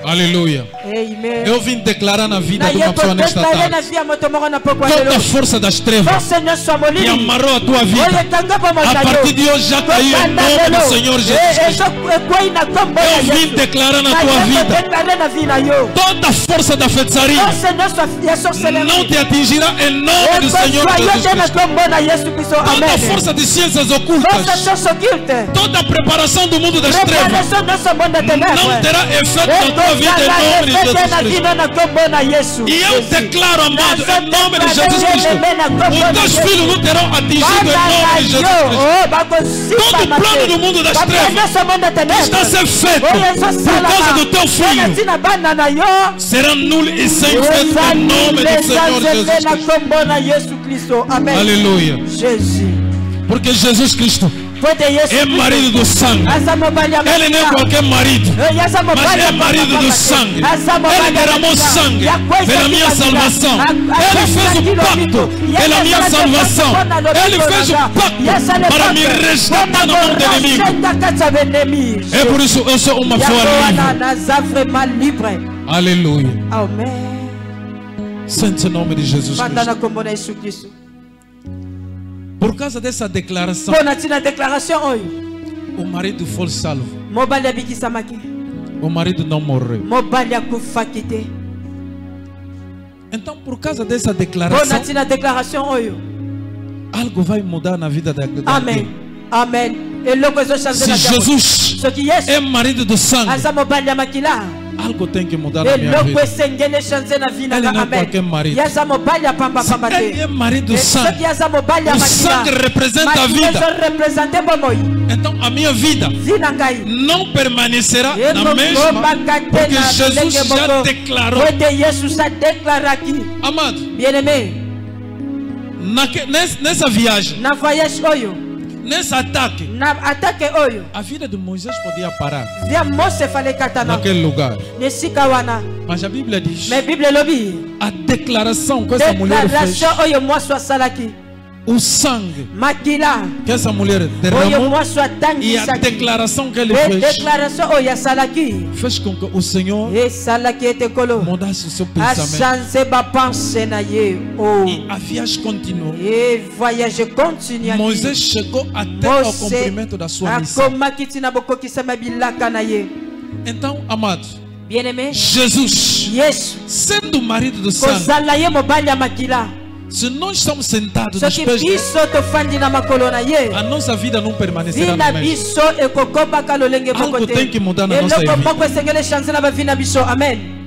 Aleluia. Amen. Eu vim declarar na vida Na de uma ye pessoa nesta kodeklare na tarde. vie ya moto moko na poko ya Toda lelo. a força das trevas Force nyonso ya que molili amarrou a tua oyo vida, etanga bomoi a na yo. partir de hoje já caiu em nome do Senhor Jesus Cristo. ekwei na kombo ya Eu vim Yesu. declarar na Na tua ye vida. kodeklare na vie na yo. Toda a força da feitiçaria Force nyonso ya sorcellerie não te atingirá em nome do Senhor ekozwa yo Jesus te na Cristo. kombo na Yesu Kristo. Toda a Amen. força de ciências Force ocultas, nyonso occulte. toda a preparação do mundo das trevas Préparation nyonso monde ya não ténèbres. terá efeito na tua vida em nome de Jesus Cristo. na kombo na Yesu. E eu declaro, amado, em nome de Jesus Cristo, os teus filhos não terão atingido em nome de Jesus Cristo. Todo o plano do mundo das trevas está a ser feito por causa do teu filho. Será nulo e sem efeito em nome do Senhor Jesus Cristo. Aleluia. Porque Jesus Cristo é marido do sangue. Ele não é qualquer marido, mas é marido do sangue. Ele derramou sangue pela minha salvação. Ele fez o pacto pela minha salvação. Ele fez o pacto para me resgatar na mão do inimigo. É por isso eu sou uma pessoa livre. Aleluia. Santo nome de Jesus Cristo. Por causa dessa declaração, o marido foi salvo. O marido não morreu. Então, por causa dessa declaração, algo vai mudar na vida da Amen. Amen. Se Jesus é marido do sangue, algo tem que mudar na minha vida. Ele não é qualquer marido. Se ele é marido do sangue, o sangue representa a vida. Então a minha vida não permanecerá na mesma, porque Jesus já declarou. Amado, nessa viagem, nessa ataque, na ataque oyo a vida de Moisés podia parar via Mose fale katana naquele lugar. nesika wana. Mas a Bíblia diz, Mais Bible lobi a declaração que essa mulher fez, déclaration oyo mwaso asalaki o sangue makila que essa mulher oyo derramou mwaso e a atangisaki declaração que ele e fez, déclaration oyo asalaki fez com que o Senhor esalaki ete kolo mudasse o seu pensamento. achange bapense na ye o E a viagem continuou. e voyage continue. Moisés chegou até ao cumprimento da sua missão. akomaki tina bokokisama bilaka na ye. Então, amados, Bien-aimé, Jesus, Yesu sendo o marido do sangue, kozala ye mobali ya makila se nós estamos sentados nos soki pés dele, biso tofandi na makolo na ye a nossa vida não permanecerá vina no mesmo. biso ekokobaka lolenge moko Algo te. tem que mudar na nossa eloko vida. moko esengeli change na bavina biso. Amen.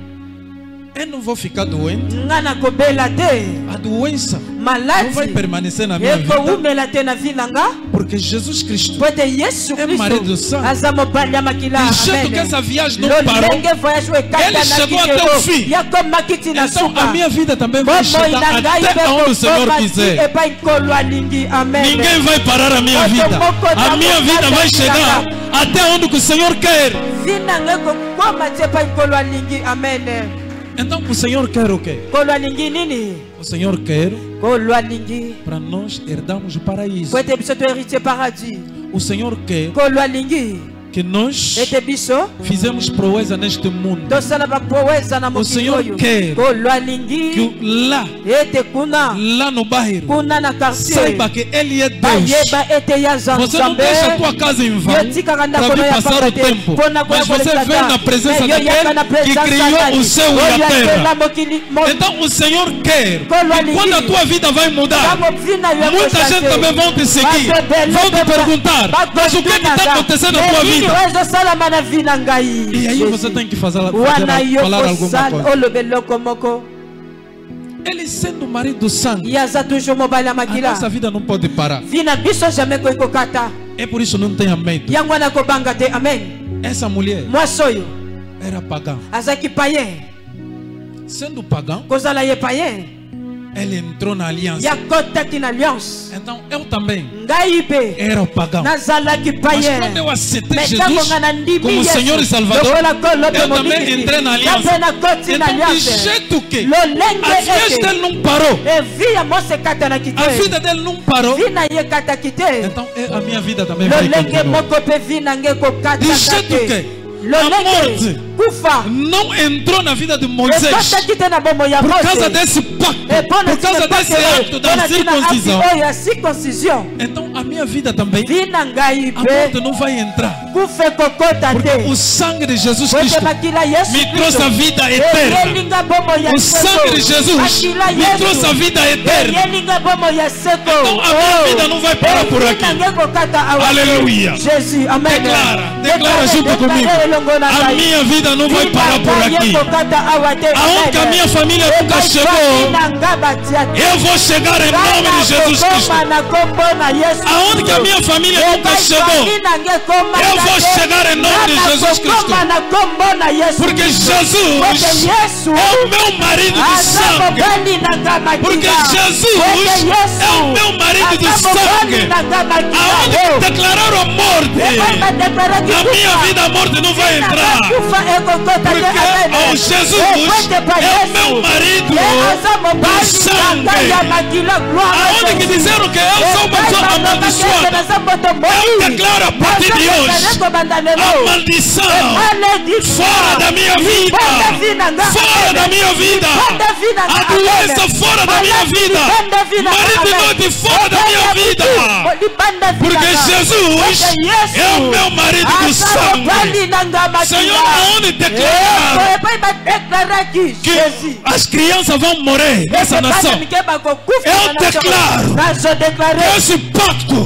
Eu não vou ficar doente. nga nakobela te, A doença não vai maladi permanecer na minha vida, ekoumela te na vi na nga porque Jesus Cristo, po ete Yesu É marido do Kristo sangue. aza mobali ya makila. do jeito que Amen. essa viagem não parou, lolenge voyage oyo ekata Ele na chegou até o fim. kikelo yakomaki tina então a suka minha vida também vai bomoi chegar na ngai até onde o Senhor mpe quiser. epai nkolo alingi. Amen. Ninguém vai parar a minha vida. A minha vida vai chegar até onde o Senhor quer. vi na ngai kokoma te epai nkolo alingi. Amen. Então o Senhor quer o quê? Nkolo alingi nini? O Senhor quer Nkolo alingi para nós herdarmos o paraíso. po ete biso toheritier paradis. O Senhor quer Nkolo alingi que nós ete biso fizemos proeza neste mundo. tosala bapoweza na mokili Senhor oyo. quer Nkolo alingi Que lá ete kuna no bairro, kuna na quartier saiba que Ele é Deus. bayeba ete yaza Você não nzambe. deixa a tua casa em vão yotikaka ndako para no vir ya passar pamba o te tempo. mpona koya Mas você kolekisa vem na ta. presença Mais yo yaka daquele na que presença criou nani? o céu e Oyo a atela terra. mokili Então o Senhor quer que quando a tua vida vai mudar, ntango vina yo muita ekochange. gente também vão te seguir, vão te perguntar, mas o que está acontecendo na tua vida? ozosalama na vi na ngai. E aí você tem que falar wana yo alguma kosala coisa. oloba eloko moko. Ele sendo o marido do sangue, ye aza toujours mobali ya a makila. nossa vida não pode parar. vi na biso jamais koekokata É por isso não tenha medo. yango wana kobanga te. Amen. Essa mulher mwasi oyo era pagã. azalaki payen, Sendo pagã, kozala ye payen ele entrou na aliança. yakotaki na alliance. Então eu também ngai mpe era o pagão. nazalaki Mas payen. quando eu aceitei Mais Jesus ntango nga na ndimi como Yesu, Senhor e Salvador, lokola kolo mpe eu também momikisi, entrei na aliança. nga mpe nakoti na Então, de alliance. jeito que lolenge a viagem ete dele não parou, evi ya mose ekatanaki a te, vida dele não parou, vi na ye ekataki te, então a minha vida também vai lolenge continuar. moko mpe vi na nge De kokataka jeito te. que a lolenge morte kufa não entrou na vida de Moisés ekotaki te na bomoi ya por causa mose desse pacto, epona por causa desse acto da circuncisão. oyo ya circoncision. Então a minha vida também, vi na ngai a morte mpe não vai entrar, kufa ekokota porque te o sangue de Jesus po ete Cristo makila Yesu me trouxe a Kristo vida eterna. eyelinga bomoi ya O sangue de Jesus makila me trouxe a Yesu vida eterna. eyelinga bomoi ya seko. Então a minha vida não vai parar por aqui. Aleluia. Jesus, amen. Declara junto comigo. A minha vida não vai parar por aqui. Aonde a minha família nunca chegou, eu vou chegar em nome de Jesus Cristo. Aonde que a minha família nunca chegou, eu vou chegar em nome de Jesus Cristo. Porque Jesus é o meu marido de sangue. Porque Jesus é o meu marido de sangue. Aonde que declararam a morte, na minha vida a morte não vai entrar. Porque Jesus é o meu marido do sangue. Aonde que disseram que eu sou uma pessoa amaldiçoada, eu declaro a partir de hoje a maldição fora da minha vida, fora da minha vida, a doença fora da minha vida, marido de noite fora da minha vida. Porque Jesus é o meu marido do sangue. Senhor, aonde declarar que as crianças vão morrer nessa nação, eu declaro que esse pacto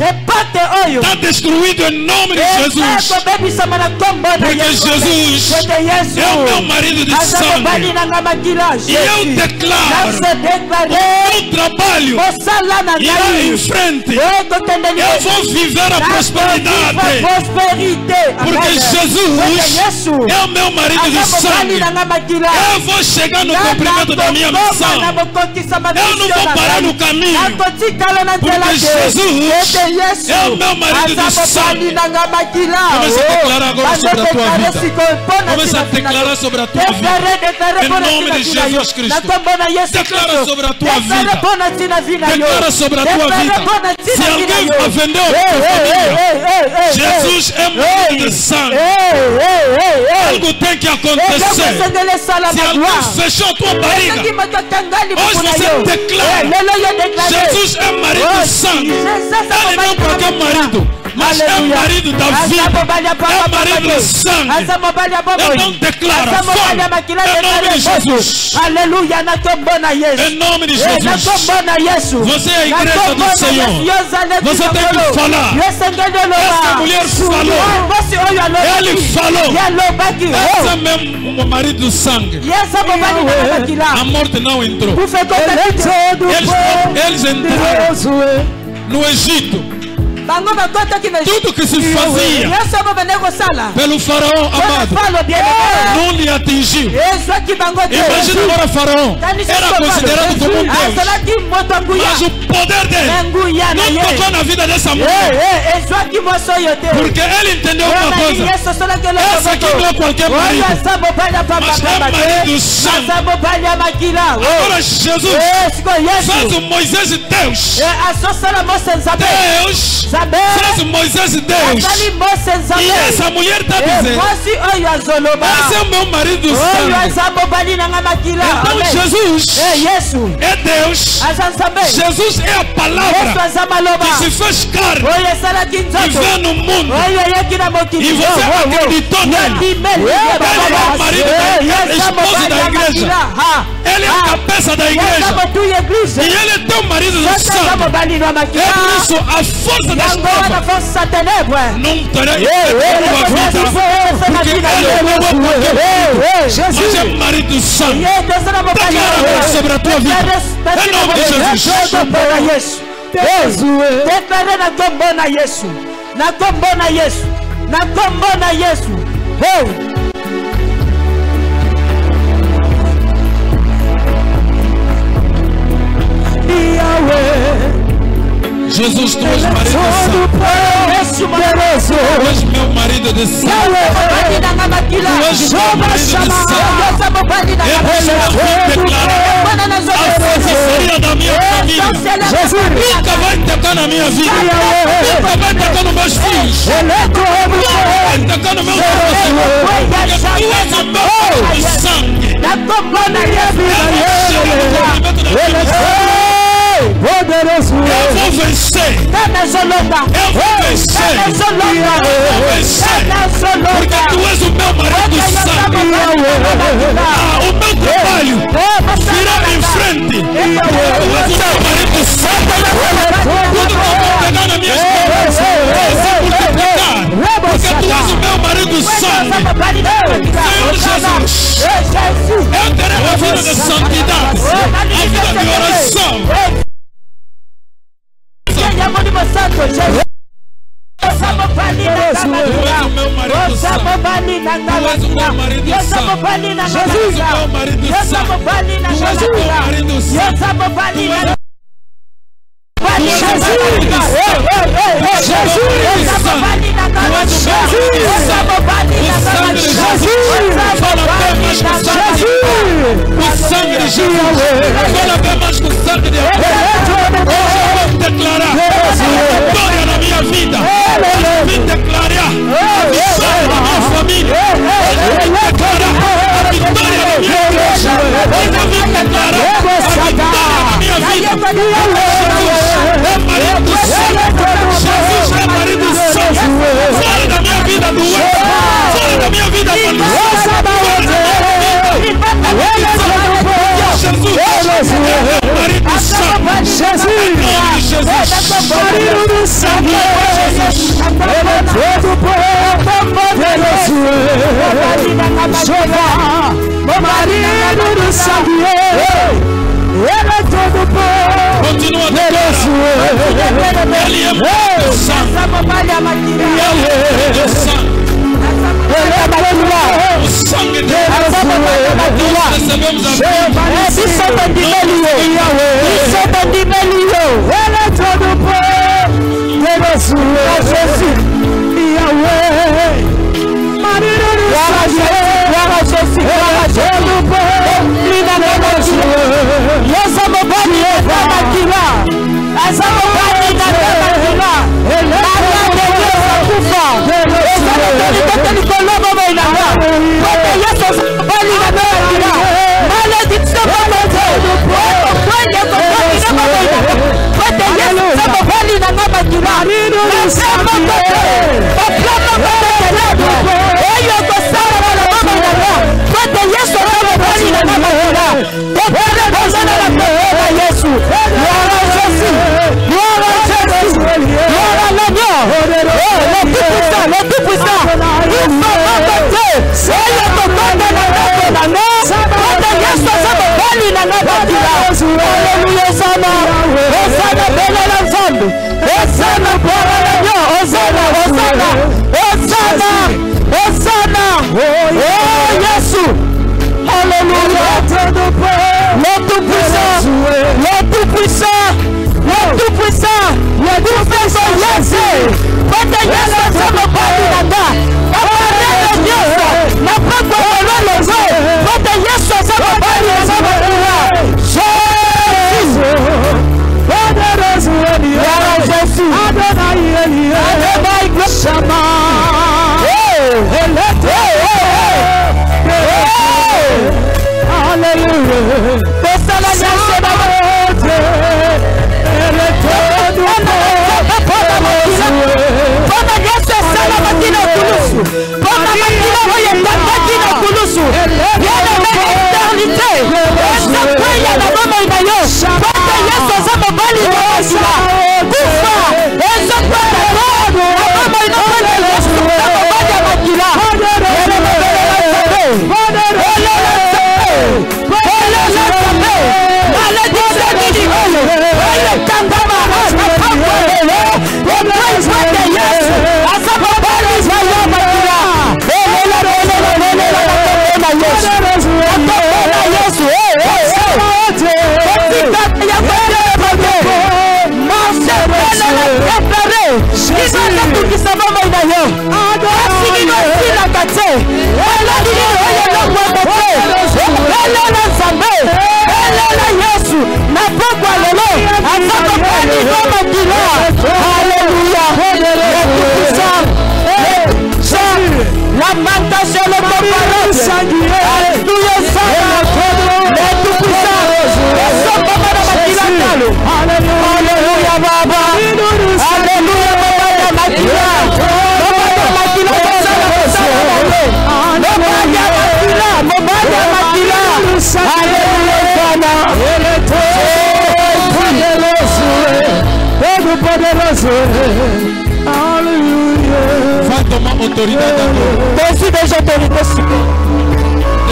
está destruído em nome de Jesus. Porque Jesus é o meu marido de sangue. E eu declaro o meu trabalho irá em frente. Eu vou viver a prosperidade. Porque Jesus é o meu marido de sangue. Eu vou chegar no cumprimento da minha missão. Eu não vou parar no caminho. Porque Jesus é o meu marido de sangue. Comece a declarar agora sobre a tua vida. Comece a declarar sobre a tua vida. Em nome de Jesus Cristo. Declara sobre a tua vida. Declara sobre a tua vida. Se alguém ofendeu a tua família, Jesus é marido de sangue. Algo tem que acontecer. Se alguém fechou a tua barriga, hoje você declara: Jesus é marido de sangue. Ele não é qualquer marido, mas é marido da vida. É marido de sangue. Então declara em nome de Jesus. Aleluia. Em nome de Jesus. Você é a igreja do Senhor. Você tem que falar. Essa mulher falou. Ele falou. Esse é meu marido do sangue. A morte não entrou. Eles entraram no Egito. Tudo que se fazia pelo faraó amado não lhe atingiu. Imagina agora faraó era considerado como um Deus, mas o poder dele não tocou na vida dessa mulher, porque ele entendeu uma coisa: essa aqui não é qualquer marido, mas é marido do sangue. Agora Jesus faz o Moisés de Deus. Deus faz Moisés e Deus. E essa mulher está dizendo: esse é o meu marido do sangue. Então Jesus é Deus. Jesus é a palavra que se fez carne e veio no mundo. E você acreditou nele. Ele é o marido da esposa da igreja. Ele é a cabeça da igreja. E ele é teu marido do sangue. É por isso a força das trevas não terá tua vida, porque ele é mas é marido do sangue. Declara sobre a tua vida em nome de Jesus. Declara na tombona Yesu. Na tombona Yesu. Na tombona Yesu. Jesus, tu és marido de sangue. Tu és meu marido de sangue. Tu és meu marido de sangue. Eu vou declarar a feitiçaria da minha família. Nunca vai tocar na minha vida. Nunca vai tocar nos meus filhos. Nunca vai tocar no meu coração. Porque tu és o meu marido de sangue. Poderoso, eu vou vencer. Eu vou vencer. Eu vou vencer. Porque tu és o meu marido de sangue. O meu trabalho virá em frente. Tu és o meu marido de sangue. Tudo que eu vou pegar na minha esposa vai se multiplicar. Porque tu és o meu marido de sangue. Senhor Jesus, eu terei uma vida de santidade, a vida de oração. O sangue de Jesus fala bem mais que o sangue de Abel. Eu vou declarar a vitória na minha vida. Eu vim declarar a vitória na minha família. Eu vim declarar a vitória na minha igreja. Eu vim declarar a vitória na minha vida. Jesus é marido do sangue. Jesus é marido do sangue. Fora da minha vida doente. Fora da minha vida maldição. Fora da minha vida. Jesus é marido do sangue. Jesus, marido do sangue. Continue à déclarer.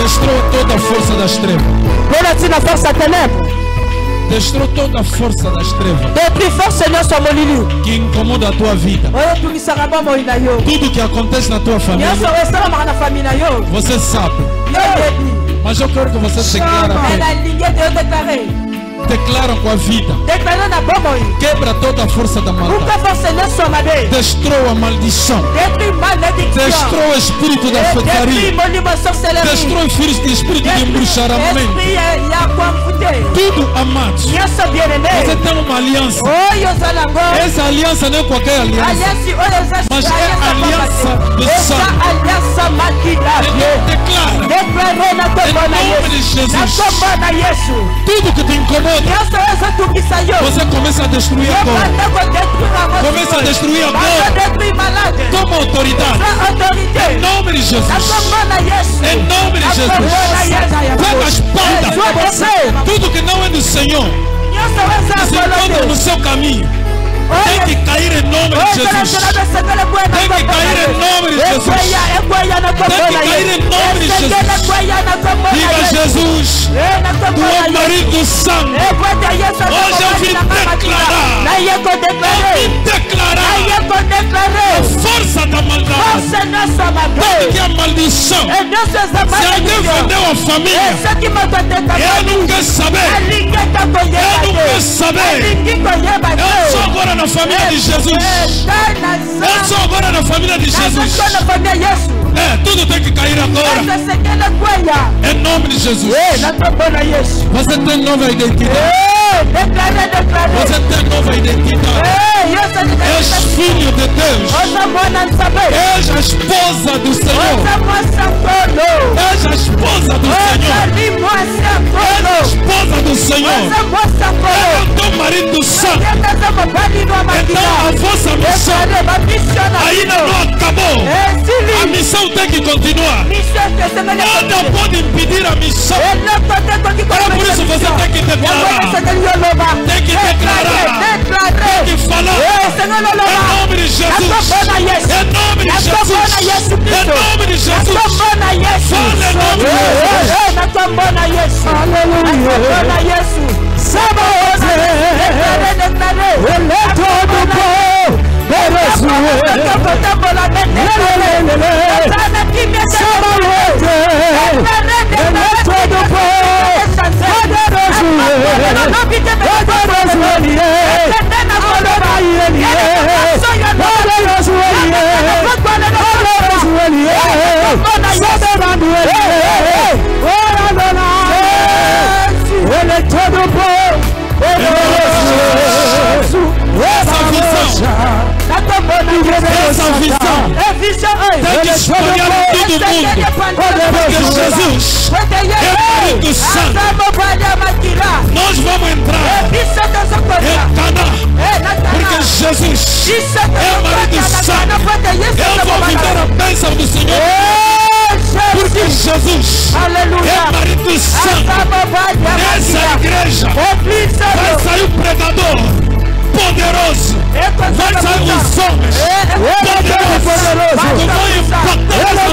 Destrói toda a força das trevas. Destrói toda a força das trevas que incomoda a tua vida. Tudo que acontece na tua família, você sabe. Mas eu quero que você declara com a vida. Quebra toda a força da maldade. Destrói a maldição. Destrói o espírito da feitiçaria. Destrói o espírito de embruxaramento. Tudo, amados. Você tem uma aliança. Essa aliança não é qualquer aliança, mas é a aliança do sangue. Declara em nome de Jesus. Tudo que te incomoda, você começa a destruir agora. Começa a destruir agora. Toma autoridade. Em nome de Jesus. Em nome de Jesus. Pega a espada. Tudo que não é do Senhor, que se encontra no seu caminho, Tem que cair em nome de Jesus. Tem que cair em nome de Jesus. Tem que cair em nome de Jesus. Diga Jesus, tu é o marido santo. Hoje eu vim declarar. Eu vim declarar a força da maldade. Tudo que é maldição. Se alguém vendeu a família, eu não quero saber. Eu não quero saber. Eu sou agora na família de Jesus. Eu sou agora na família de Jesus. Tudo tem que cair agora. Em nome de Jesus. Você tem nova identidade. Você tem nova identidade. És filho de Deus. És a esposa do Senhor. És a esposa do Senhor. És a esposa do Senhor. É o teu marido santo. Então a vossa missão ainda não acabou. A missão tem que continuar. Nada pode impedir a missão. Por isso você tem que declarar. Tem que declarar. Tem que falar. Em nome de Jesus. Em nome de Jesus. Em nome de Jesus. Fala em nome de Jesus. Aleluia. Essa visão tem que espalhar em todo mundo, porque Jesus é Espírito Santo. Nós vamos entrar em Canaã, porque Jesus é marido santo. Eu vou viver a bênção do Senhor, porque Jesus é marido santo. Nessa igreja vai sair um pregador poderoso. Vai sair os homens poderosos que vão impactar essa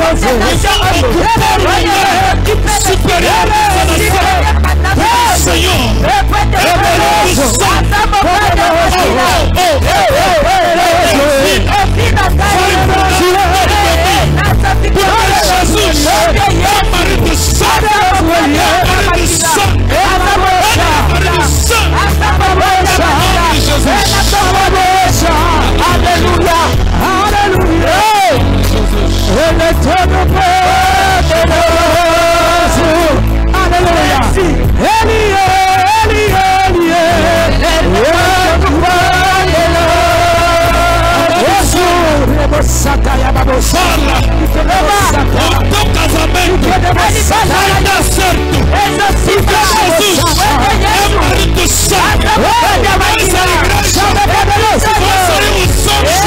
nação e vão ocupar o lugar superior dessa nação. O Senhor é marido santo. Porque Jesus é marido santo. Aleluia, aleluia. Ele é todo poderoso. Aleluia. Ele é todo poderoso. Fala, o teu casamento vai dar certo. Porque Jesus é marido santo. Essa igreja vai sair os homens,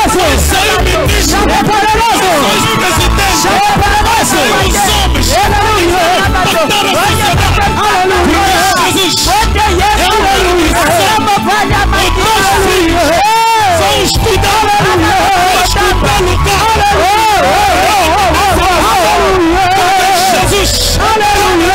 vai sair o ministro, vai sair o presidente, vai sair os homens e vão impactar a sociedade. Porque Jesus é marido santo. Os teus filhos vão estudar o lugar. Jesus, aleluia.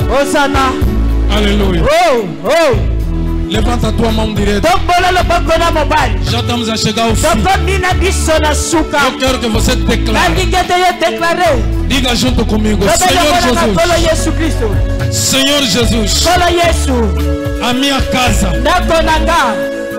Hosanna. Aleluia. Oh. Levanta a tua mão direita. Já estamos a chegar ao fim. Eu quero que você declare. Diga junto comigo. Senhor Jesus. A minha casa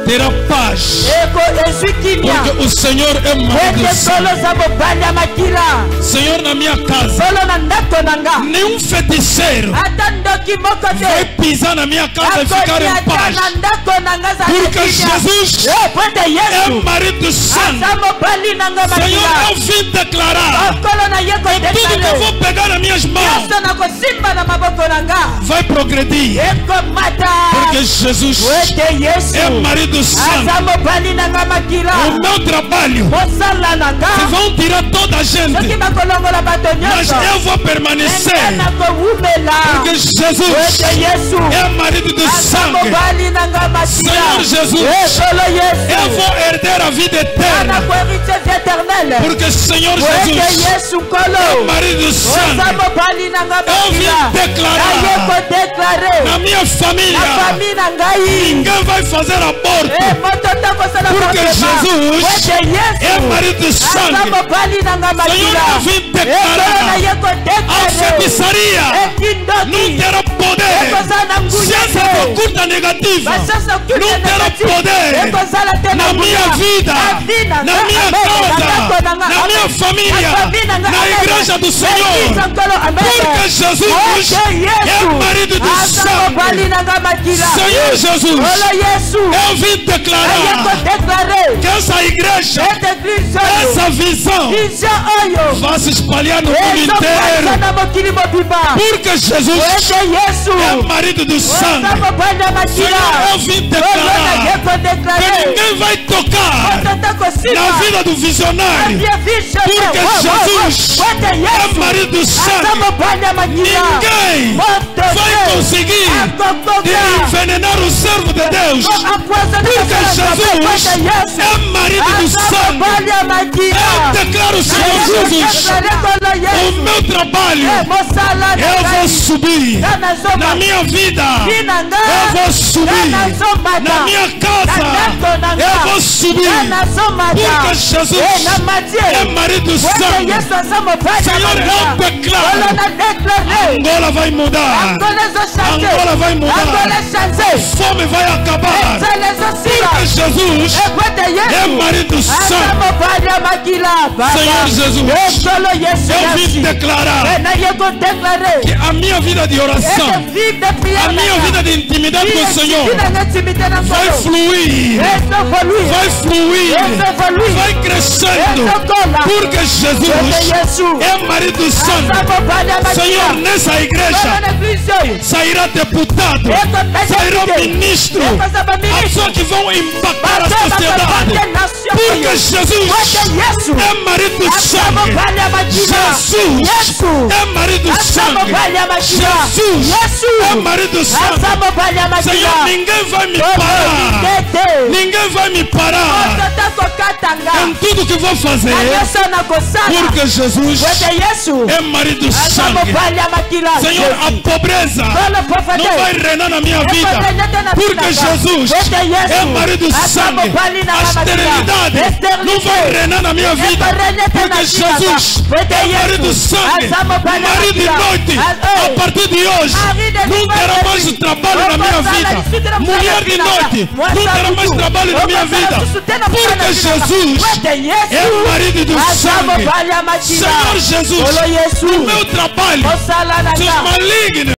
terá paz. eko ezwi kimia Porque o Senhor é marido ete santo. solo za mobali ya makila Senhor, na minha casa, solo na ndako na nga nenhum feiticeiro ata ndoki moko vai te pisar na minha casa e ficar em akoniata paz. na ndako na nga za Porque kimia. Jesus po ete é yesu marido santo. aza mobali na nga Senhor, makila eu vim declarar okolo na ye tudo que eu kodeklare vou pegar nas minhas mãos nyonso na kosimba na maboko na nga vai progredir. ekomata Porque Jesus po ete yesu é marido santo. aza mobali na nga makila O meu trabalho, mosala na nga vão tirar toda a gente, soki bakolongola bato mas nyonso eu vou permanecer. enge na kowumela Porque po Jesus ete yesu é marido do aza sangue. mobali na nga makila Senhor Jesus, ekolo eu yesu vou herder a vida ana eterna. koherite vie éternele Porque Senhor po ete Jesus yesu é nkolo marido do oza sangue. mobali na nga Eu vim makila naye declarar kodeklare na minha na família, fami na ngai ninguém vai fazer aborto. moto te kosala Porque forcément. Jesus po ete é yesu marido do aza sangue. mobali na nga Senhor, makila eu vim ekolo declarar naye a kodeklare feitiçaria ekindoki não terá poder. ekozala na nguya Ciência te oculta negativa basasa não terá poder ekozala te na minha vida, na minha casa, na minha família, na igreja do Senhor. Porque Jesus é marido do sangue. Senhor Jesus, eu vim declarar que essa igreja, essa visão vai se espalhar no mundo inteiro. Porque Jesus é marido do sangue. Senhor, eu vim declarar que ninguém vai tocar na vida do visionário. Porque Jesus é marido do sangue. Ninguém vai conseguir envenenar o servo de Deus. Porque Jesus é marido do sangue. Eu declaro, Senhor Jesus, o meu trabalho, eu vou subir. Na minha vida, eu vou subir. Na minha casa, eu vou subir. Porque Jesus é marido do sangue. Senhor, eu declaro, Angola vai mudar. Angola vai mudar. Fome vai acabar. Porque Jesus é marido do sangue. Senhor Jesus, eu vim declarar que a minha vida de oração, a minha vida de intimidade com o Senhor vai fluir, vai crescendo. Porque Jesus é marido do sangue. Senhor, nessa igreja sairá deputado, sairá ministro, a pessoa que vão impactar a sociedade. Porque Jesus é marido do sangue. Jesus é marido do sangue. Jesus é marido do sangue. Senhor, ninguém vai me parar. Ninguém vai me parar em tudo que vou fazer. Porque Jesus é marido do sangue. Senhor, a pobreza não vai reinar na minha vida. Porque Jesus é marido do sangue. A esterilidade não vai reinar na minha vida. Porque Jesus é marido do sangue. Marido de noite, a partir de hoje, não terá mais trabalho na minha vida. Mulher de noite, não terá mais trabalho na minha vida. Porque Jesus é marido do sangue. Senhor Jesus, o meu trabalho, seus malignos